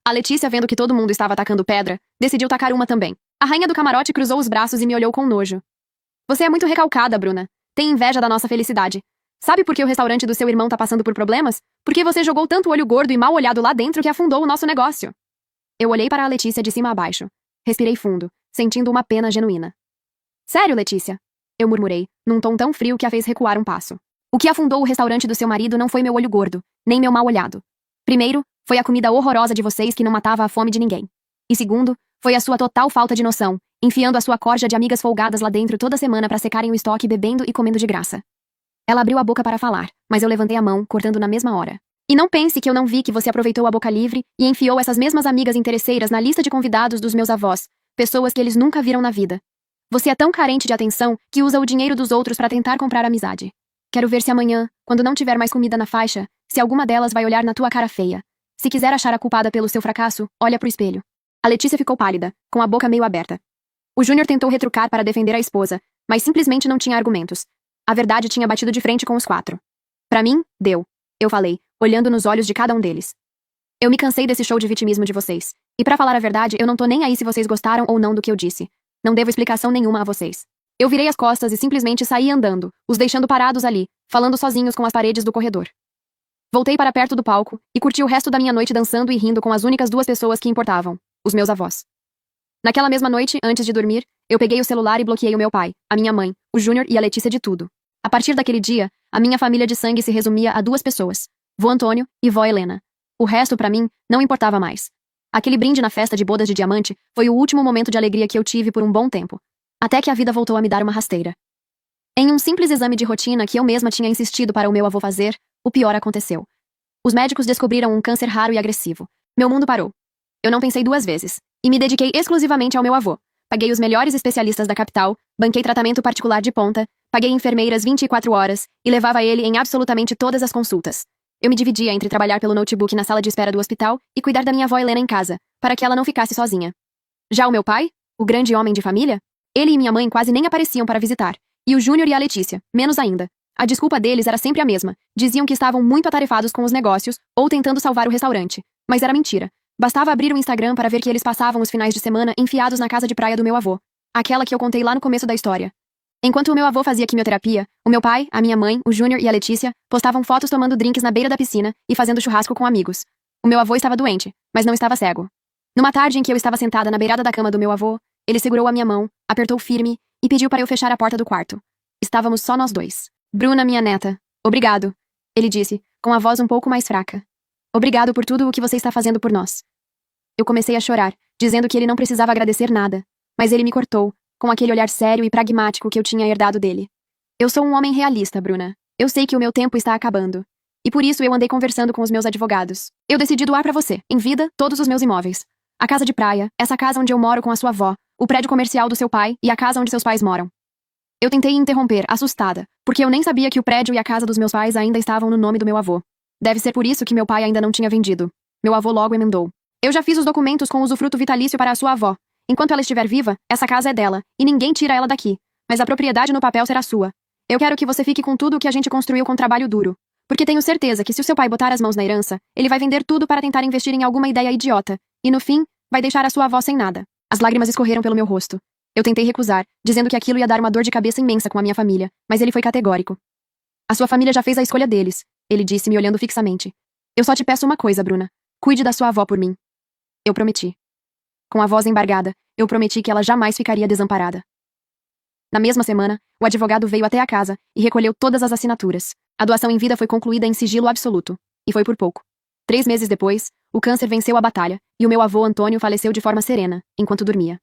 A Letícia, vendo que todo mundo estava atacando pedra, decidiu tacar uma também. A rainha do camarote cruzou os braços e me olhou com nojo. Você é muito recalcada, Bruna. Tem inveja da nossa felicidade. Sabe por que o restaurante do seu irmão tá passando por problemas? Porque você jogou tanto olho gordo e mal olhado lá dentro que afundou o nosso negócio. Eu olhei para a Letícia de cima a baixo. Respirei fundo, sentindo uma pena genuína. Sério, Letícia? Eu murmurei, num tom tão frio que a fez recuar um passo. O que afundou o restaurante do seu marido não foi meu olho gordo, nem meu mal olhado. Primeiro, foi a comida horrorosa de vocês que não matava a fome de ninguém. E segundo, foi a sua total falta de noção, enfiando a sua corja de amigas folgadas lá dentro toda semana para secarem o estoque bebendo e comendo de graça. Ela abriu a boca para falar, mas eu levantei a mão, cortando na mesma hora. E não pense que eu não vi que você aproveitou a boca livre e enfiou essas mesmas amigas interesseiras na lista de convidados dos meus avós, pessoas que eles nunca viram na vida. Você é tão carente de atenção que usa o dinheiro dos outros para tentar comprar amizade. Quero ver se amanhã, quando não tiver mais comida na faixa, se alguma delas vai olhar na tua cara feia. Se quiser achar a culpada pelo seu fracasso, olha pro espelho. A Letícia ficou pálida, com a boca meio aberta. O Júnior tentou retrucar para defender a esposa, mas simplesmente não tinha argumentos. A verdade tinha batido de frente com os quatro. Pra mim, deu. Eu falei, olhando nos olhos de cada um deles. Eu me cansei desse show de vitimismo de vocês. E pra falar a verdade, eu não tô nem aí se vocês gostaram ou não do que eu disse. Não devo explicação nenhuma a vocês. Eu virei as costas e simplesmente saí andando, os deixando parados ali, falando sozinhos com as paredes do corredor. Voltei para perto do palco e curti o resto da minha noite dançando e rindo com as únicas duas pessoas que importavam, os meus avós. Naquela mesma noite, antes de dormir, eu peguei o celular e bloqueei o meu pai, a minha mãe, o Júnior e a Letícia de tudo. A partir daquele dia, a minha família de sangue se resumia a duas pessoas, vô Antônio e vó Helena. O resto, pra mim, não importava mais. Aquele brinde na festa de bodas de diamante foi o último momento de alegria que eu tive por um bom tempo. Até que a vida voltou a me dar uma rasteira. Em um simples exame de rotina que eu mesma tinha insistido para o meu avô fazer, o pior aconteceu. Os médicos descobriram um câncer raro e agressivo. Meu mundo parou. Eu não pensei duas vezes, e me dediquei exclusivamente ao meu avô. Paguei os melhores especialistas da capital, banquei tratamento particular de ponta, paguei enfermeiras 24 horas e levava ele em absolutamente todas as consultas. Eu me dividia entre trabalhar pelo notebook na sala de espera do hospital e cuidar da minha avó Helena em casa, para que ela não ficasse sozinha. Já o meu pai, o grande homem de família, ele e minha mãe quase nem apareciam para visitar, e o Júnior e a Letícia, menos ainda. A desculpa deles era sempre a mesma. Diziam que estavam muito atarefados com os negócios ou tentando salvar o restaurante. Mas era mentira. Bastava abrir o Instagram para ver que eles passavam os finais de semana enfiados na casa de praia do meu avô. Aquela que eu contei lá no começo da história. Enquanto o meu avô fazia quimioterapia, o meu pai, a minha mãe, o Júnior e a Letícia postavam fotos tomando drinks na beira da piscina e fazendo churrasco com amigos. O meu avô estava doente, mas não estava cego. Numa tarde em que eu estava sentada na beirada da cama do meu avô, ele segurou a minha mão, apertou firme e pediu para eu fechar a porta do quarto. Estávamos só nós dois. Bruna, minha neta. Obrigado, ele disse, com a voz um pouco mais fraca. Obrigado por tudo o que você está fazendo por nós. Eu comecei a chorar, dizendo que ele não precisava agradecer nada, mas ele me cortou, com aquele olhar sério e pragmático que eu tinha herdado dele. Eu sou um homem realista, Bruna. Eu sei que o meu tempo está acabando. E por isso eu andei conversando com os meus advogados. Eu decidi doar para você, em vida, todos os meus imóveis. A casa de praia, essa casa onde eu moro com a sua avó, o prédio comercial do seu pai e a casa onde seus pais moram. Eu tentei interromper, assustada, porque eu nem sabia que o prédio e a casa dos meus pais ainda estavam no nome do meu avô. Deve ser por isso que meu pai ainda não tinha vendido. Meu avô logo emendou. Eu já fiz os documentos com usufruto vitalício para a sua avó. Enquanto ela estiver viva, essa casa é dela, e ninguém tira ela daqui. Mas a propriedade no papel será sua. Eu quero que você fique com tudo o que a gente construiu com trabalho duro. Porque tenho certeza que se o seu pai botar as mãos na herança, ele vai vender tudo para tentar investir em alguma ideia idiota. E no fim, vai deixar a sua avó sem nada. As lágrimas escorreram pelo meu rosto. Eu tentei recusar, dizendo que aquilo ia dar uma dor de cabeça imensa com a minha família, mas ele foi categórico. A sua família já fez a escolha deles, ele disse, me olhando fixamente. Eu só te peço uma coisa, Bruna. Cuide da sua avó por mim. Eu prometi. Com a voz embargada, eu prometi que ela jamais ficaria desamparada. Na mesma semana, o advogado veio até a casa e recolheu todas as assinaturas. A doação em vida foi concluída em sigilo absoluto. E foi por pouco. 3 meses depois, o câncer venceu a batalha, e o meu avô Antônio faleceu de forma serena, enquanto dormia.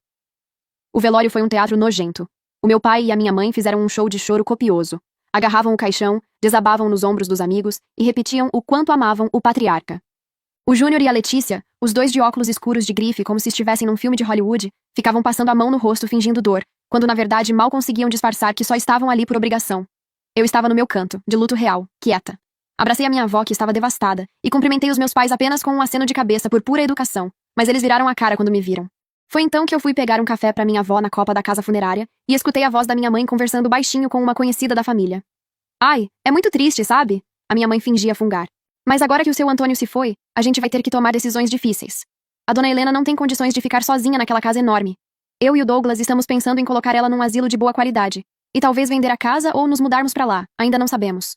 O velório foi um teatro nojento. O meu pai e a minha mãe fizeram um show de choro copioso. Agarravam o caixão, desabavam nos ombros dos amigos e repetiam o quanto amavam o patriarca. O Júnior e a Letícia, os dois de óculos escuros de grife como se estivessem num filme de Hollywood, ficavam passando a mão no rosto fingindo dor, quando na verdade mal conseguiam disfarçar que só estavam ali por obrigação. Eu estava no meu canto, de luto real, quieta. Abracei a minha avó que estava devastada e cumprimentei os meus pais apenas com um aceno de cabeça por pura educação, mas eles viraram a cara quando me viram. Foi então que eu fui pegar um café para minha avó na copa da casa funerária e escutei a voz da minha mãe conversando baixinho com uma conhecida da família. Ai, é muito triste, sabe? A minha mãe fingia fungar. Mas agora que o seu Antônio se foi, a gente vai ter que tomar decisões difíceis. A dona Helena não tem condições de ficar sozinha naquela casa enorme. Eu e o Douglas estamos pensando em colocar ela num asilo de boa qualidade. E talvez vender a casa ou nos mudarmos pra lá, ainda não sabemos.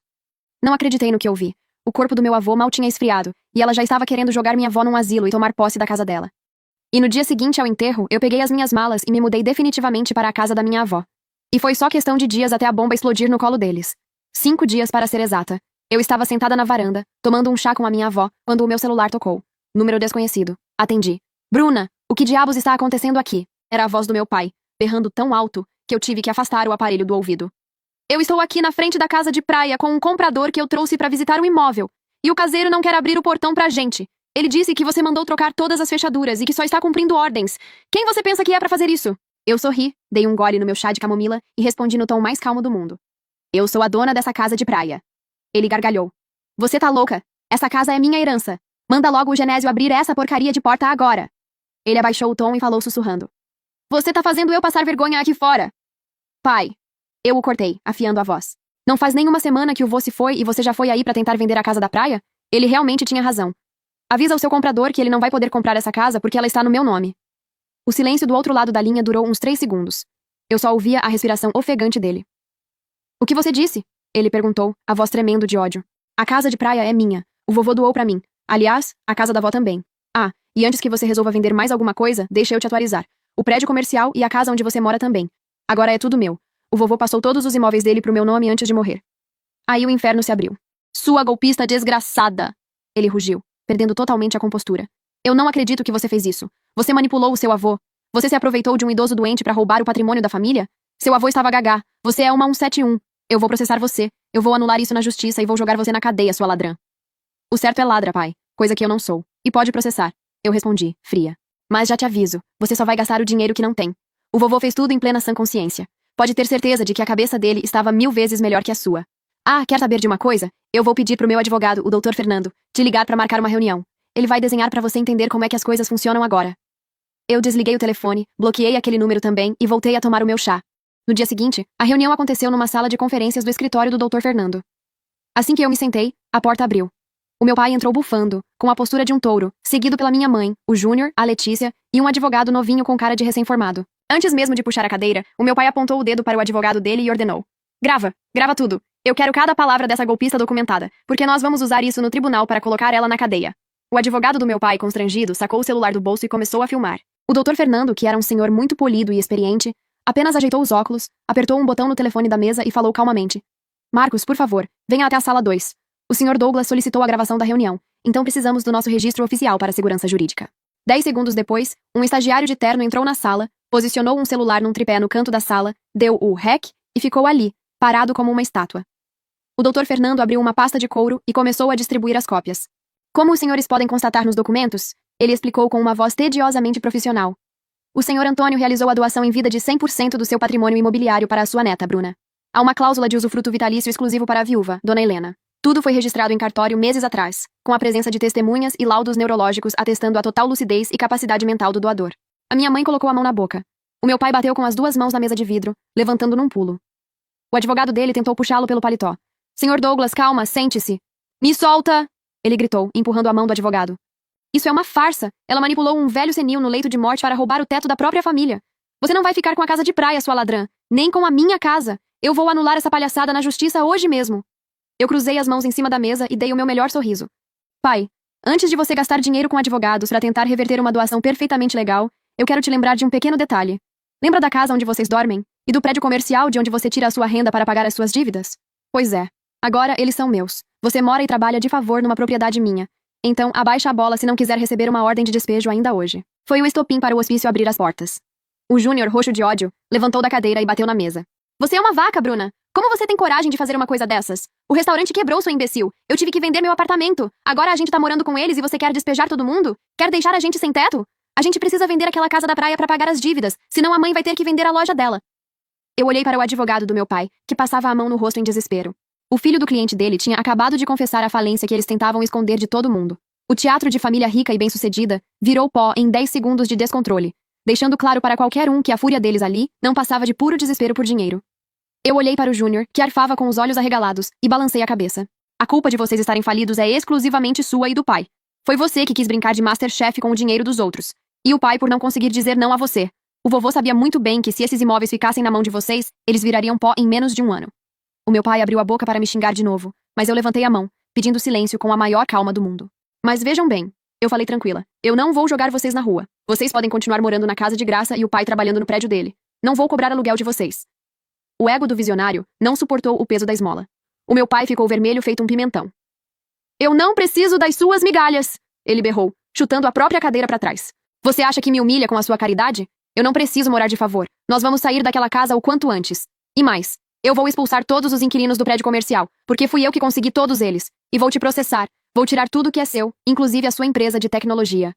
Não acreditei no que ouvi. O corpo do meu avô mal tinha esfriado, e ela já estava querendo jogar minha avó num asilo e tomar posse da casa dela. E no dia seguinte ao enterro, eu peguei as minhas malas e me mudei definitivamente para a casa da minha avó. E foi só questão de dias até a bomba explodir no colo deles. 5 dias para ser exata. Eu estava sentada na varanda, tomando um chá com a minha avó, quando o meu celular tocou. Número desconhecido. Atendi. Bruna, o que diabos está acontecendo aqui? Era a voz do meu pai, berrando tão alto que eu tive que afastar o aparelho do ouvido. Eu estou aqui na frente da casa de praia com um comprador que eu trouxe para visitar o imóvel. E o caseiro não quer abrir o portão pra gente. Ele disse que você mandou trocar todas as fechaduras e que só está cumprindo ordens. Quem você pensa que é pra fazer isso? Eu sorri, dei um gole no meu chá de camomila e respondi no tom mais calmo do mundo. Eu sou a dona dessa casa de praia. Ele gargalhou. Você tá louca? Essa casa é minha herança. Manda logo o Genésio abrir essa porcaria de porta agora. Ele abaixou o tom e falou sussurrando. Você tá fazendo eu passar vergonha aqui fora. Pai. Eu o cortei, afiando a voz. Não faz nem uma semana que o vô se foi e você já foi aí pra tentar vender a casa da praia? Ele realmente tinha razão. Avisa o seu comprador que ele não vai poder comprar essa casa porque ela está no meu nome. O silêncio do outro lado da linha durou uns 3 segundos. Eu só ouvia a respiração ofegante dele. O que você disse? Ele perguntou, a voz tremendo de ódio. A casa de praia é minha. O vovô doou pra mim. Aliás, a casa da avó também. Ah, e antes que você resolva vender mais alguma coisa, deixa eu te atualizar. O prédio comercial e a casa onde você mora também. Agora é tudo meu. O vovô passou todos os imóveis dele pro meu nome antes de morrer. Aí o inferno se abriu. Sua golpista desgraçada! Ele rugiu, perdendo totalmente a compostura. Eu não acredito que você fez isso. Você manipulou o seu avô. Você se aproveitou de um idoso doente pra roubar o patrimônio da família? Seu avô estava gagá. Você é uma 171. Eu vou processar você. Eu vou anular isso na justiça e vou jogar você na cadeia, sua ladrã. O certo é ladra, pai. Coisa que eu não sou. E pode processar. Eu respondi, fria. Mas já te aviso, você só vai gastar o dinheiro que não tem. O vovô fez tudo em plena sã consciência. Pode ter certeza de que a cabeça dele estava 1000 vezes melhor que a sua. Ah, quer saber de uma coisa? Eu vou pedir pro meu advogado, o Dr. Fernando, te ligar pra marcar uma reunião. Ele vai desenhar pra você entender como é que as coisas funcionam agora. Eu desliguei o telefone, bloqueei aquele número também e voltei a tomar o meu chá. No dia seguinte, a reunião aconteceu numa sala de conferências do escritório do Dr. Fernando. Assim que eu me sentei, a porta abriu. O meu pai entrou bufando, com a postura de um touro, seguido pela minha mãe, o Júnior, a Letícia e um advogado novinho com cara de recém-formado. Antes mesmo de puxar a cadeira, o meu pai apontou o dedo para o advogado dele e ordenou. Grava tudo. Eu quero cada palavra dessa golpista documentada, porque nós vamos usar isso no tribunal para colocar ela na cadeia. O advogado do meu pai, constrangido, sacou o celular do bolso e começou a filmar. O Dr. Fernando, que era um senhor muito polido e experiente, apenas ajeitou os óculos, apertou um botão no telefone da mesa e falou calmamente. Marcos, por favor, venha até a sala 2. O Sr. Douglas solicitou a gravação da reunião, então precisamos do nosso registro oficial para a segurança jurídica. 10 segundos depois, um estagiário de terno entrou na sala, posicionou um celular num tripé no canto da sala, deu o REC e ficou ali, parado como uma estátua. O Dr. Fernando abriu uma pasta de couro e começou a distribuir as cópias. Como os senhores podem constatar nos documentos, ele explicou com uma voz tediosamente profissional. O Sr. Antônio realizou a doação em vida de 100% do seu patrimônio imobiliário para a sua neta, Bruna. Há uma cláusula de usufruto vitalício exclusivo para a viúva, Dona Helena. Tudo foi registrado em cartório meses atrás, com a presença de testemunhas e laudos neurológicos atestando a total lucidez e capacidade mental do doador. A minha mãe colocou a mão na boca. O meu pai bateu com as 2 mãos na mesa de vidro, levantando num pulo. O advogado dele tentou puxá-lo pelo paletó. Senhor Douglas, calma, sente-se. Me solta! Ele gritou, empurrando a mão do advogado. Isso é uma farsa. Ela manipulou um velho senil no leito de morte para roubar o teto da própria família. Você não vai ficar com a casa de praia, sua ladrã. Nem com a minha casa. Eu vou anular essa palhaçada na justiça hoje mesmo. Eu cruzei as mãos em cima da mesa e dei o meu melhor sorriso. Pai, antes de você gastar dinheiro com advogados para tentar reverter uma doação perfeitamente legal, eu quero te lembrar de um pequeno detalhe. Lembra da casa onde vocês dormem? E do prédio comercial de onde você tira a sua renda para pagar as suas dívidas? Pois é. Agora eles são meus. Você mora e trabalha de favor numa propriedade minha. Então, abaixa a bola se não quiser receber uma ordem de despejo ainda hoje. Foi o estopim para o hospício abrir as portas. O Júnior, roxo de ódio, levantou da cadeira e bateu na mesa. Você é uma vaca, Bruna! Como você tem coragem de fazer uma coisa dessas? O restaurante quebrou, seu imbecil. Eu tive que vender meu apartamento. Agora a gente tá morando com eles e você quer despejar todo mundo? Quer deixar a gente sem teto? A gente precisa vender aquela casa da praia para pagar as dívidas, senão a mãe vai ter que vender a loja dela. Eu olhei para o advogado do meu pai, que passava a mão no rosto em desespero. O filho do cliente dele tinha acabado de confessar a falência que eles tentavam esconder de todo mundo. O teatro de família rica e bem-sucedida virou pó em 10 segundos de descontrole, deixando claro para qualquer um que a fúria deles ali não passava de puro desespero por dinheiro. Eu olhei para o Júnior, que arfava com os olhos arregalados, e balancei a cabeça. A culpa de vocês estarem falidos é exclusivamente sua e do pai. Foi você que quis brincar de MasterChef com o dinheiro dos outros. E o pai por não conseguir dizer não a você. O vovô sabia muito bem que se esses imóveis ficassem na mão de vocês, eles virariam pó em menos de um ano. O meu pai abriu a boca para me xingar de novo, mas eu levantei a mão, pedindo silêncio com a maior calma do mundo. Mas vejam bem, eu falei tranquila. Eu não vou jogar vocês na rua. Vocês podem continuar morando na casa de graça e o pai trabalhando no prédio dele. Não vou cobrar aluguel de vocês. O ego do visionário não suportou o peso da esmola. O meu pai ficou vermelho feito um pimentão. Eu não preciso das suas migalhas! Ele berrou, chutando a própria cadeira para trás. Você acha que me humilha com a sua caridade? Eu não preciso morar de favor. Nós vamos sair daquela casa o quanto antes. E mais, eu vou expulsar todos os inquilinos do prédio comercial, porque fui eu que consegui todos eles. E vou te processar. Vou tirar tudo que é seu, inclusive a sua empresa de tecnologia.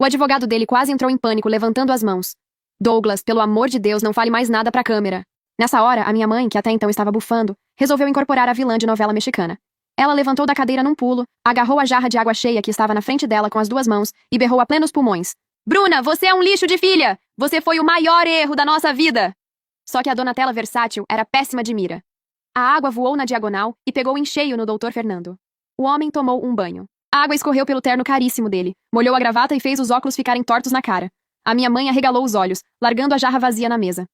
O advogado dele quase entrou em pânico, levantando as mãos. Douglas, pelo amor de Deus, não fale mais nada pra câmera. Nessa hora, a minha mãe, que até então estava bufando, resolveu incorporar a vilã de novela mexicana. Ela levantou da cadeira num pulo, agarrou a jarra de água cheia que estava na frente dela com as duas mãos e berrou a plenos pulmões. Bruna, você é um lixo de filha! Você foi o maior erro da nossa vida! Só que a Donatella Versátil era péssima de mira. A água voou na diagonal e pegou em cheio no Dr. Fernando. O homem tomou um banho. A água escorreu pelo terno caríssimo dele, molhou a gravata e fez os óculos ficarem tortos na cara. A minha mãe arregalou os olhos, largando a jarra vazia na mesa.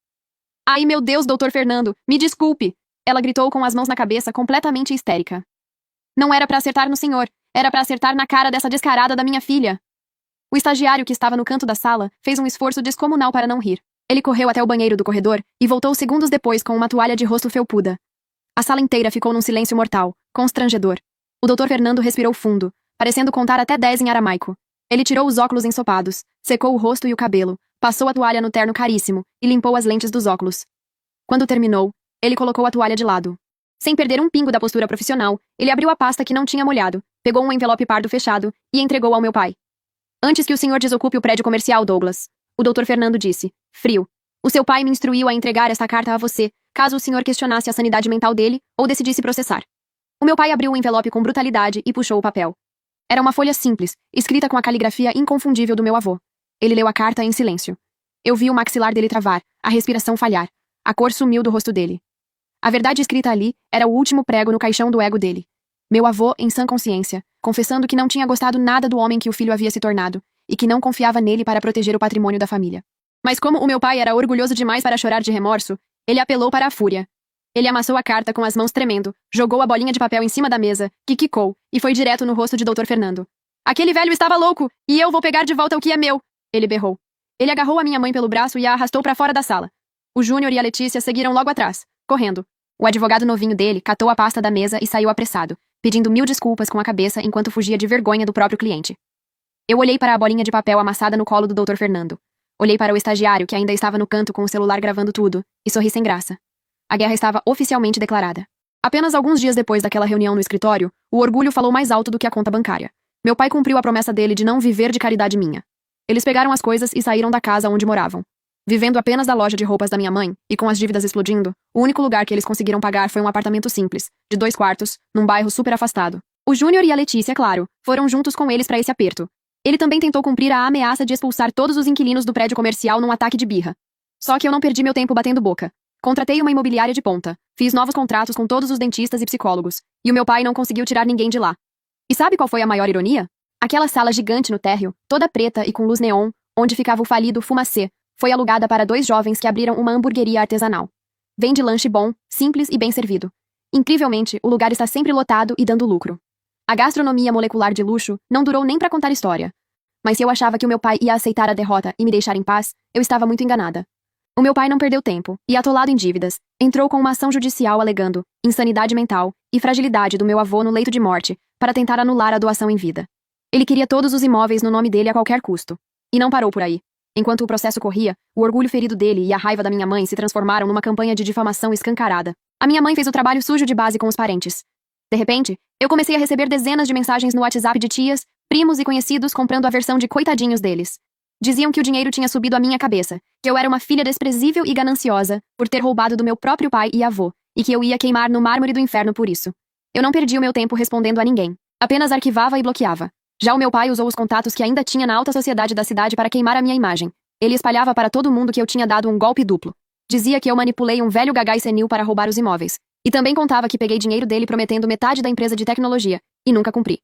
Ai, meu Deus, Dr. Fernando, me desculpe! Ela gritou com as mãos na cabeça, completamente histérica. Não era pra acertar no senhor, era pra acertar na cara dessa descarada da minha filha. O estagiário que estava no canto da sala fez um esforço descomunal para não rir. Ele correu até o banheiro do corredor e voltou segundos depois com uma toalha de rosto felpuda. A sala inteira ficou num silêncio mortal, constrangedor. O Dr. Fernando respirou fundo, parecendo contar até 10 em aramaico. Ele tirou os óculos ensopados, secou o rosto e o cabelo, passou a toalha no terno caríssimo e limpou as lentes dos óculos. Quando terminou, ele colocou a toalha de lado. Sem perder um pingo da postura profissional, ele abriu a pasta que não tinha molhado, pegou um envelope pardo fechado e entregou ao meu pai. Antes que o senhor desocupe o prédio comercial, Douglas, o Dr. Fernando disse, frio. O seu pai me instruiu a entregar esta carta a você, caso o senhor questionasse a sanidade mental dele ou decidisse processar. O meu pai abriu o envelope com brutalidade e puxou o papel. Era uma folha simples, escrita com a caligrafia inconfundível do meu avô. Ele leu a carta em silêncio. Eu vi o maxilar dele travar, a respiração falhar. A cor sumiu do rosto dele. A verdade escrita ali era o último prego no caixão do ego dele. Meu avô, em sã consciência, confessando que não tinha gostado nada do homem que o filho havia se tornado, e que não confiava nele para proteger o patrimônio da família. Mas como o meu pai era orgulhoso demais para chorar de remorso, ele apelou para a fúria. Ele amassou a carta com as mãos tremendo, jogou a bolinha de papel em cima da mesa, que quicou, e foi direto no rosto de Dr. Fernando. Aquele velho estava louco, e eu vou pegar de volta o que é meu, ele berrou. Ele agarrou a minha mãe pelo braço e a arrastou para fora da sala. O Júnior e a Letícia seguiram logo atrás, correndo. O advogado novinho dele catou a pasta da mesa e saiu apressado, pedindo 1000 desculpas com a cabeça enquanto fugia de vergonha do próprio cliente. Eu olhei para a bolinha de papel amassada no colo do Dr. Fernando. Olhei para o estagiário que ainda estava no canto com o celular gravando tudo, e sorri sem graça. A guerra estava oficialmente declarada. Apenas alguns dias depois daquela reunião no escritório, o orgulho falou mais alto do que a conta bancária. Meu pai cumpriu a promessa dele de não viver de caridade minha. Eles pegaram as coisas e saíram da casa onde moravam. Vivendo apenas da loja de roupas da minha mãe, e com as dívidas explodindo, o único lugar que eles conseguiram pagar foi um apartamento simples, de 2 quartos, num bairro super afastado. O Júnior e a Letícia, claro, foram juntos com eles para esse aperto. Ele também tentou cumprir a ameaça de expulsar todos os inquilinos do prédio comercial num ataque de birra. Só que eu não perdi meu tempo batendo boca. Contratei uma imobiliária de ponta, fiz novos contratos com todos os dentistas e psicólogos, e o meu pai não conseguiu tirar ninguém de lá. E sabe qual foi a maior ironia? Aquela sala gigante no térreo, toda preta e com luz neon, onde ficava o falido Fumacê, foi alugada para 2 jovens que abriram uma hamburgueria artesanal. Vende lanche bom, simples e bem servido. Incrivelmente, o lugar está sempre lotado e dando lucro. A gastronomia molecular de luxo não durou nem para contar história. Mas se eu achava que o meu pai ia aceitar a derrota e me deixar em paz, eu estava muito enganada. O meu pai não perdeu tempo, e atolado em dívidas, entrou com uma ação judicial alegando insanidade mental e fragilidade do meu avô no leito de morte para tentar anular a doação em vida. Ele queria todos os imóveis no nome dele a qualquer custo. E não parou por aí. Enquanto o processo corria, o orgulho ferido dele e a raiva da minha mãe se transformaram numa campanha de difamação escancarada. A minha mãe fez o trabalho sujo de base com os parentes. De repente, eu comecei a receber dezenas de mensagens no WhatsApp de tias, primos e conhecidos comprando a versão de coitadinhos deles. Diziam que o dinheiro tinha subido à minha cabeça, que eu era uma filha desprezível e gananciosa por ter roubado do meu próprio pai e avô, e que eu ia queimar no mármore do inferno por isso. Eu não perdi o meu tempo respondendo a ninguém. Apenas arquivava e bloqueava. Já o meu pai usou os contatos que ainda tinha na alta sociedade da cidade para queimar a minha imagem. Ele espalhava para todo mundo que eu tinha dado um golpe duplo. Dizia que eu manipulei um velho gagá senil para roubar os imóveis. E também contava que peguei dinheiro dele prometendo metade da empresa de tecnologia, e nunca cumpri.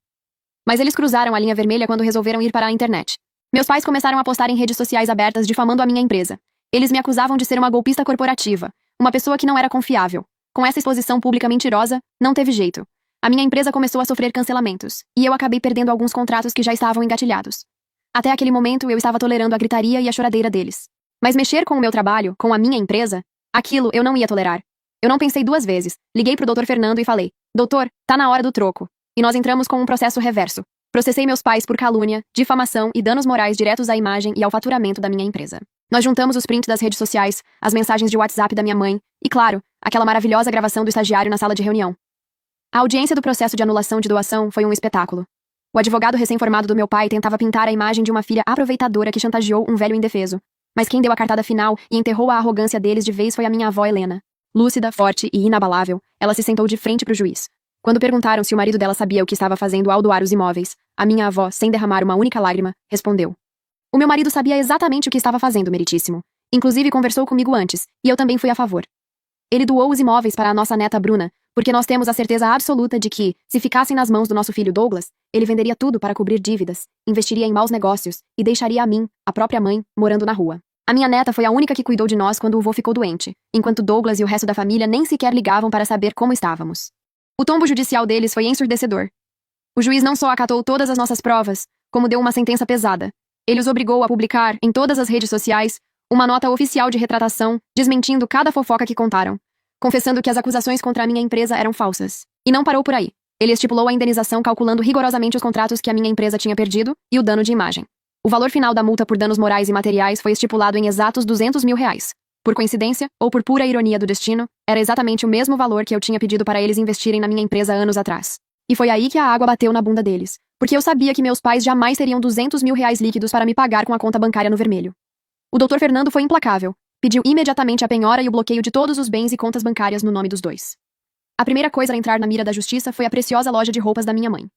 Mas eles cruzaram a linha vermelha quando resolveram ir para a internet. Meus pais começaram a postar em redes sociais abertas difamando a minha empresa. Eles me acusavam de ser uma golpista corporativa, uma pessoa que não era confiável. Com essa exposição pública mentirosa, não teve jeito. A minha empresa começou a sofrer cancelamentos, e eu acabei perdendo alguns contratos que já estavam engatilhados. Até aquele momento eu estava tolerando a gritaria e a choradeira deles. Mas mexer com o meu trabalho, com a minha empresa, aquilo eu não ia tolerar. Eu não pensei duas vezes, liguei pro Dr. Fernando e falei: Doutor, tá na hora do troco. E nós entramos com um processo reverso. Processei meus pais por calúnia, difamação e danos morais diretos à imagem e ao faturamento da minha empresa. Nós juntamos os prints das redes sociais, as mensagens de WhatsApp da minha mãe e, claro, aquela maravilhosa gravação do estagiário na sala de reunião. A audiência do processo de anulação de doação foi um espetáculo. O advogado recém-formado do meu pai tentava pintar a imagem de uma filha aproveitadora que chantageou um velho indefeso. Mas quem deu a cartada final e enterrou a arrogância deles de vez foi a minha avó Helena. Lúcida, forte e inabalável, ela se sentou de frente para o juiz. Quando perguntaram se o marido dela sabia o que estava fazendo ao doar os imóveis, a minha avó, sem derramar uma única lágrima, respondeu: O meu marido sabia exatamente o que estava fazendo, meritíssimo. Inclusive conversou comigo antes, e eu também fui a favor. Ele doou os imóveis para a nossa neta Bruna, porque nós temos a certeza absoluta de que, se ficassem nas mãos do nosso filho Douglas, ele venderia tudo para cobrir dívidas, investiria em maus negócios e deixaria a mim, a própria mãe, morando na rua. A minha neta foi a única que cuidou de nós quando o vô ficou doente, enquanto Douglas e o resto da família nem sequer ligavam para saber como estávamos. O tombo judicial deles foi ensurdecedor. O juiz não só acatou todas as nossas provas, como deu uma sentença pesada. Ele os obrigou a publicar, em todas as redes sociais, uma nota oficial de retratação, desmentindo cada fofoca que contaram, confessando que as acusações contra a minha empresa eram falsas. E não parou por aí. Ele estipulou a indenização calculando rigorosamente os contratos que a minha empresa tinha perdido e o dano de imagem. O valor final da multa por danos morais e materiais foi estipulado em exatos R$200 mil. Por coincidência, ou por pura ironia do destino, era exatamente o mesmo valor que eu tinha pedido para eles investirem na minha empresa anos atrás. E foi aí que a água bateu na bunda deles, porque eu sabia que meus pais jamais teriam R$200 mil líquidos para me pagar com a conta bancária no vermelho. O Dr. Fernando foi implacável. Pediu imediatamente a penhora e o bloqueio de todos os bens e contas bancárias no nome dos dois. A primeira coisa a entrar na mira da justiça foi a preciosa loja de roupas da minha mãe.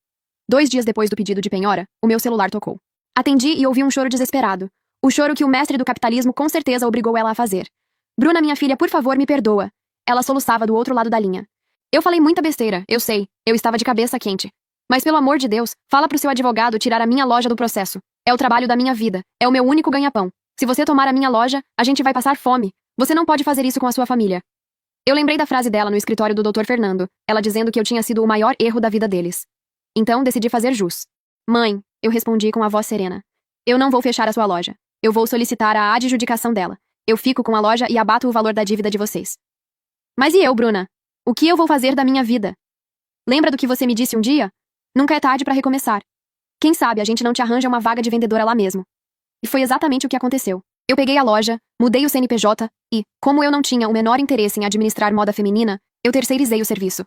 2 dias depois do pedido de penhora, o meu celular tocou. Atendi e ouvi um choro desesperado. O choro que o mestre do capitalismo com certeza obrigou ela a fazer. Bruna, minha filha, por favor, me perdoa. Ela soluçava do outro lado da linha. Eu falei muita besteira, eu sei. Eu estava de cabeça quente. Mas pelo amor de Deus, fala pro seu advogado tirar a minha loja do processo. É o trabalho da minha vida. É o meu único ganha-pão. Se você tomar a minha loja, a gente vai passar fome. Você não pode fazer isso com a sua família. Eu lembrei da frase dela no escritório do Dr. Fernando, ela dizendo que eu tinha sido o maior erro da vida deles. Então decidi fazer jus. Mãe, eu respondi com a voz serena. Eu não vou fechar a sua loja. Eu vou solicitar a adjudicação dela. Eu fico com a loja e abato o valor da dívida de vocês. Mas e eu, Bruna? O que eu vou fazer da minha vida? Lembra do que você me disse um dia? Nunca é tarde para recomeçar. Quem sabe a gente não te arranja uma vaga de vendedora lá mesmo. E foi exatamente o que aconteceu. Eu peguei a loja, mudei o CNPJ e, como eu não tinha o menor interesse em administrar moda feminina, eu terceirizei o serviço.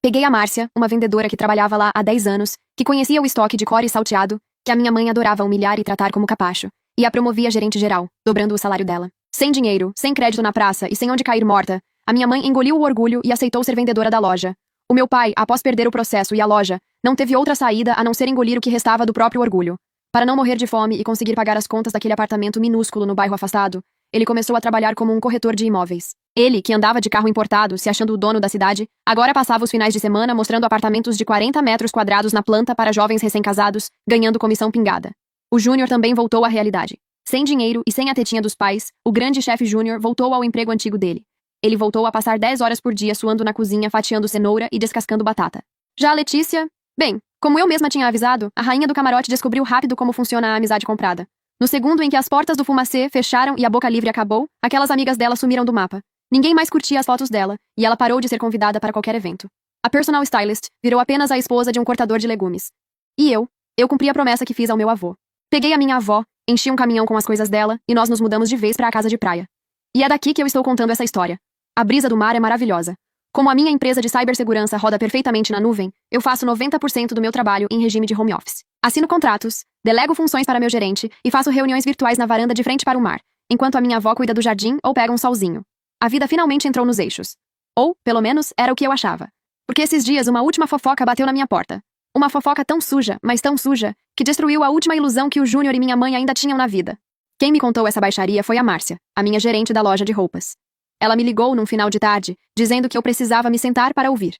Peguei a Márcia, uma vendedora que trabalhava lá há 10 anos, que conhecia o estoque de core salteado, que a minha mãe adorava humilhar e tratar como capacho, e a promovia gerente geral, dobrando o salário dela. Sem dinheiro, sem crédito na praça e sem onde cair morta, a minha mãe engoliu o orgulho e aceitou ser vendedora da loja. O meu pai, após perder o processo e a loja, não teve outra saída a não ser engolir o que restava do próprio orgulho. Para não morrer de fome e conseguir pagar as contas daquele apartamento minúsculo no bairro afastado, ele começou a trabalhar como um corretor de imóveis. Ele, que andava de carro importado, se achando o dono da cidade, agora passava os finais de semana mostrando apartamentos de 40 metros quadrados na planta para jovens recém-casados, ganhando comissão pingada. O Júnior também voltou à realidade. Sem dinheiro e sem a tetinha dos pais, o grande chefe Júnior voltou ao emprego antigo dele. Ele voltou a passar 10 horas por dia suando na cozinha fatiando cenoura e descascando batata. Já a Letícia... Bem, como eu mesma tinha avisado, a rainha do camarote descobriu rápido como funciona a amizade comprada. No segundo em que as portas do Fumacê fecharam e a Boca Livre acabou, aquelas amigas dela sumiram do mapa. Ninguém mais curtia as fotos dela, e ela parou de ser convidada para qualquer evento. A personal stylist virou apenas a esposa de um cortador de legumes. E eu cumpri a promessa que fiz ao meu avô. Peguei a minha avó, enchi um caminhão com as coisas dela, e nós nos mudamos de vez para a casa de praia. E é daqui que eu estou contando essa história. A brisa do mar é maravilhosa. Como a minha empresa de cibersegurança roda perfeitamente na nuvem, eu faço 90% do meu trabalho em regime de home office. Assino contratos, delego funções para meu gerente e faço reuniões virtuais na varanda de frente para o mar, enquanto a minha avó cuida do jardim ou pega um solzinho. A vida finalmente entrou nos eixos. Ou, pelo menos, era o que eu achava. Porque esses dias uma última fofoca bateu na minha porta. Uma fofoca tão suja, mas tão suja, que destruiu a última ilusão que o Júnior e minha mãe ainda tinham na vida. Quem me contou essa baixaria foi a Márcia, a minha gerente da loja de roupas. Ela me ligou num final de tarde, dizendo que eu precisava me sentar para ouvir.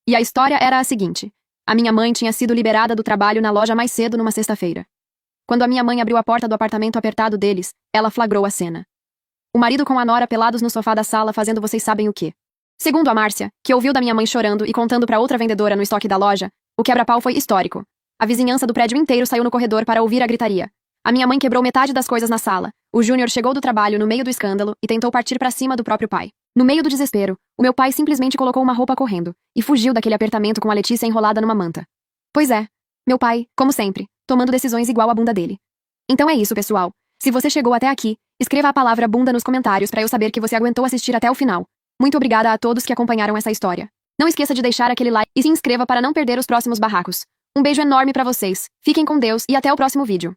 E a história era a seguinte. A minha mãe tinha sido liberada do trabalho na loja mais cedo numa sexta-feira. Quando a minha mãe abriu a porta do apartamento apertado deles, ela flagrou a cena. O marido com a nora pelados no sofá da sala fazendo vocês sabem o quê. Segundo a Márcia, que ouviu da minha mãe chorando e contando pra outra vendedora no estoque da loja, o quebra-pau foi histórico. A vizinhança do prédio inteiro saiu no corredor para ouvir a gritaria. A minha mãe quebrou metade das coisas na sala. O Júnior chegou do trabalho no meio do escândalo e tentou partir pra cima do próprio pai. No meio do desespero, o meu pai simplesmente colocou uma roupa correndo e fugiu daquele apertamento com a Letícia enrolada numa manta. Pois é, meu pai, como sempre, tomando decisões igual a bunda dele. Então é isso, pessoal. Se você chegou até aqui, escreva a palavra bunda nos comentários pra eu saber que você aguentou assistir até o final. Muito obrigada a todos que acompanharam essa história. Não esqueça de deixar aquele like e se inscreva para não perder os próximos barracos. Um beijo enorme pra vocês, fiquem com Deus e até o próximo vídeo.